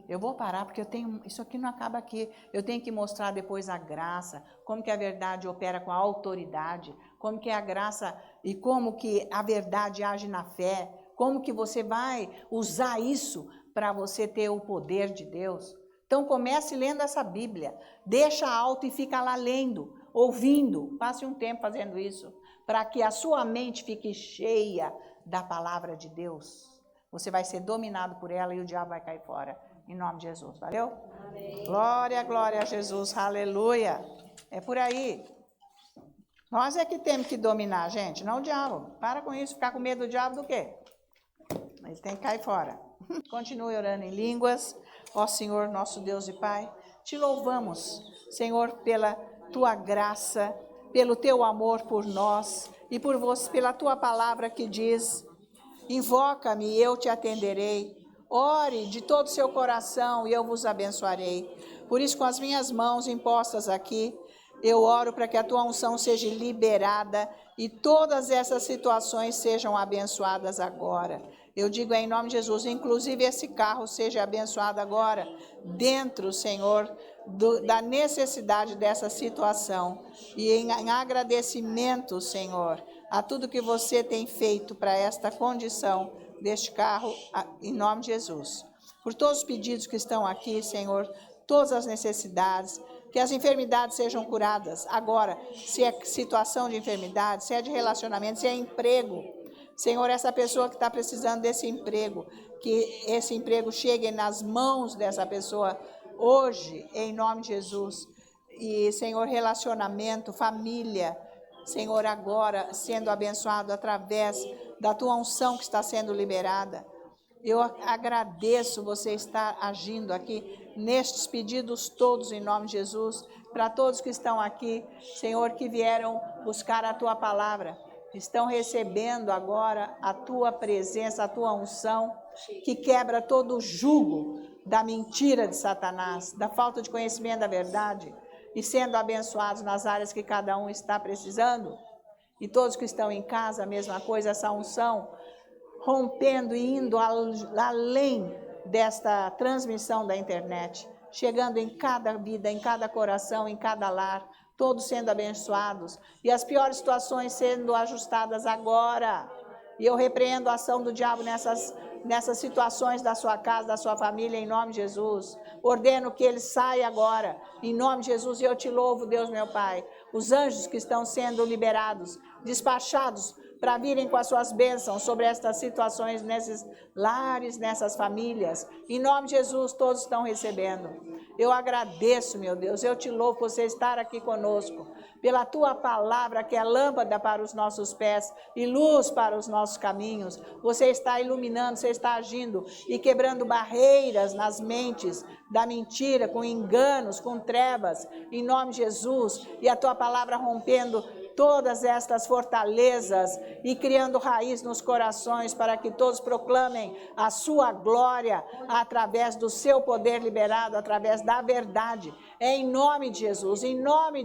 Eu vou parar, porque isso aqui não acaba aqui. Eu tenho que mostrar depois a graça, como que a verdade opera com a autoridade, como que a graça e como que a verdade age na fé, como que você vai usar isso para você ter o poder de Deus. Então comece lendo essa Bíblia, deixa alto e fica lá lendo, ouvindo, passe um tempo fazendo isso, para que a sua mente fique cheia da palavra de Deus. Você vai ser dominado por ela e o diabo vai cair fora, em nome de Jesus, valeu? Amém. Glória, glória a Jesus, aleluia. É por aí. Nós é que temos que dominar, gente, não o diabo. Para com isso, ficar com medo do diabo do quê? Ele tem que cair fora. Continue orando em línguas. Ó Senhor, nosso Deus e Pai, te louvamos, Senhor, pela tua graça, pelo teu amor por nós e por você, pela tua palavra que diz, invoca-me e eu te atenderei, ore de todo o seu coração e eu vos abençoarei. Por isso, com as minhas mãos impostas aqui, eu oro para que a tua unção seja liberada e todas essas situações sejam abençoadas agora. Eu digo em nome de Jesus, inclusive esse carro seja abençoado agora, dentro, Senhor, da necessidade dessa situação. E em agradecimento, Senhor, a tudo que você tem feito para esta condição deste carro, em nome de Jesus. Por todos os pedidos que estão aqui, Senhor, todas as necessidades, que as enfermidades sejam curadas agora, se é situação de enfermidade, se é de relacionamento, se é emprego, Senhor, essa pessoa que está precisando desse emprego, que esse emprego chegue nas mãos dessa pessoa hoje, em nome de Jesus. E, Senhor, relacionamento, família, Senhor, agora sendo abençoado através da tua unção que está sendo liberada. Eu agradeço você estar agindo aqui nestes pedidos todos em nome de Jesus, para todos que estão aqui, Senhor, que vieram buscar a tua palavra, estão recebendo agora a tua presença, a tua unção, que quebra todo o jugo da mentira de Satanás, da falta de conhecimento da verdade, e sendo abençoados nas áreas que cada um está precisando. E todos que estão em casa, a mesma coisa, essa unção, rompendo e indo além desta transmissão da internet, chegando em cada vida, em cada coração, em cada lar, todos sendo abençoados, e as piores situações sendo ajustadas agora. E eu repreendo a ação do diabo nessas situações da sua casa, da sua família, em nome de Jesus. Ordeno que ele saia agora, em nome de Jesus, e eu te louvo, Deus meu Pai. Os anjos que estão sendo liberados, despachados, para virem com as suas bênçãos sobre estas situações, nesses lares, nessas famílias. Em nome de Jesus, todos estão recebendo. Eu agradeço, meu Deus, eu te louvo por você estar aqui conosco, pela tua palavra que é lâmpada para os nossos pés e luz para os nossos caminhos. Você está iluminando, você está agindo e quebrando barreiras nas mentes da mentira, com enganos, com trevas, em nome de Jesus. E a tua palavra rompendo todas estas fortalezas e criando raiz nos corações para que todos proclamem a sua glória através do seu poder liberado, através da verdade. É em nome de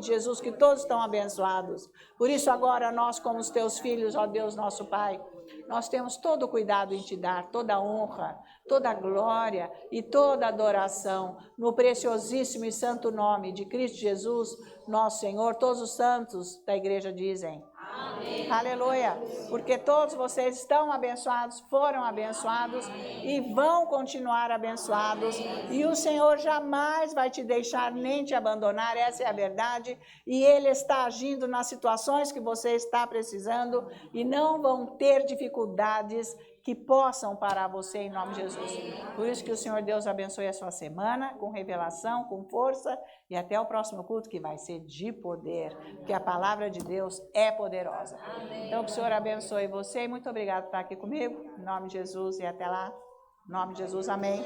Jesus que todos estão abençoados. Por isso agora nós, como os teus filhos, ó Deus nosso Pai, nós temos todo o cuidado em te dar, toda a honra, toda a glória e toda a adoração no preciosíssimo e santo nome de Cristo Jesus, nosso Senhor. Todos os santos da igreja dizem amém. Aleluia, porque todos vocês estão abençoados, foram abençoados e vão continuar abençoados, e o Senhor jamais vai te deixar nem te abandonar, essa é a verdade, e Ele está agindo nas situações que você está precisando, e não vão ter dificuldades que possam parar você em nome de Jesus. Por isso que o Senhor Deus abençoe a sua semana com revelação, com força, e até o próximo culto que vai ser de poder, porque a palavra de Deus é poderosa. Então que o Senhor abençoe você e muito obrigado por estar aqui comigo, em nome de Jesus, e até lá, em nome de Jesus, amém.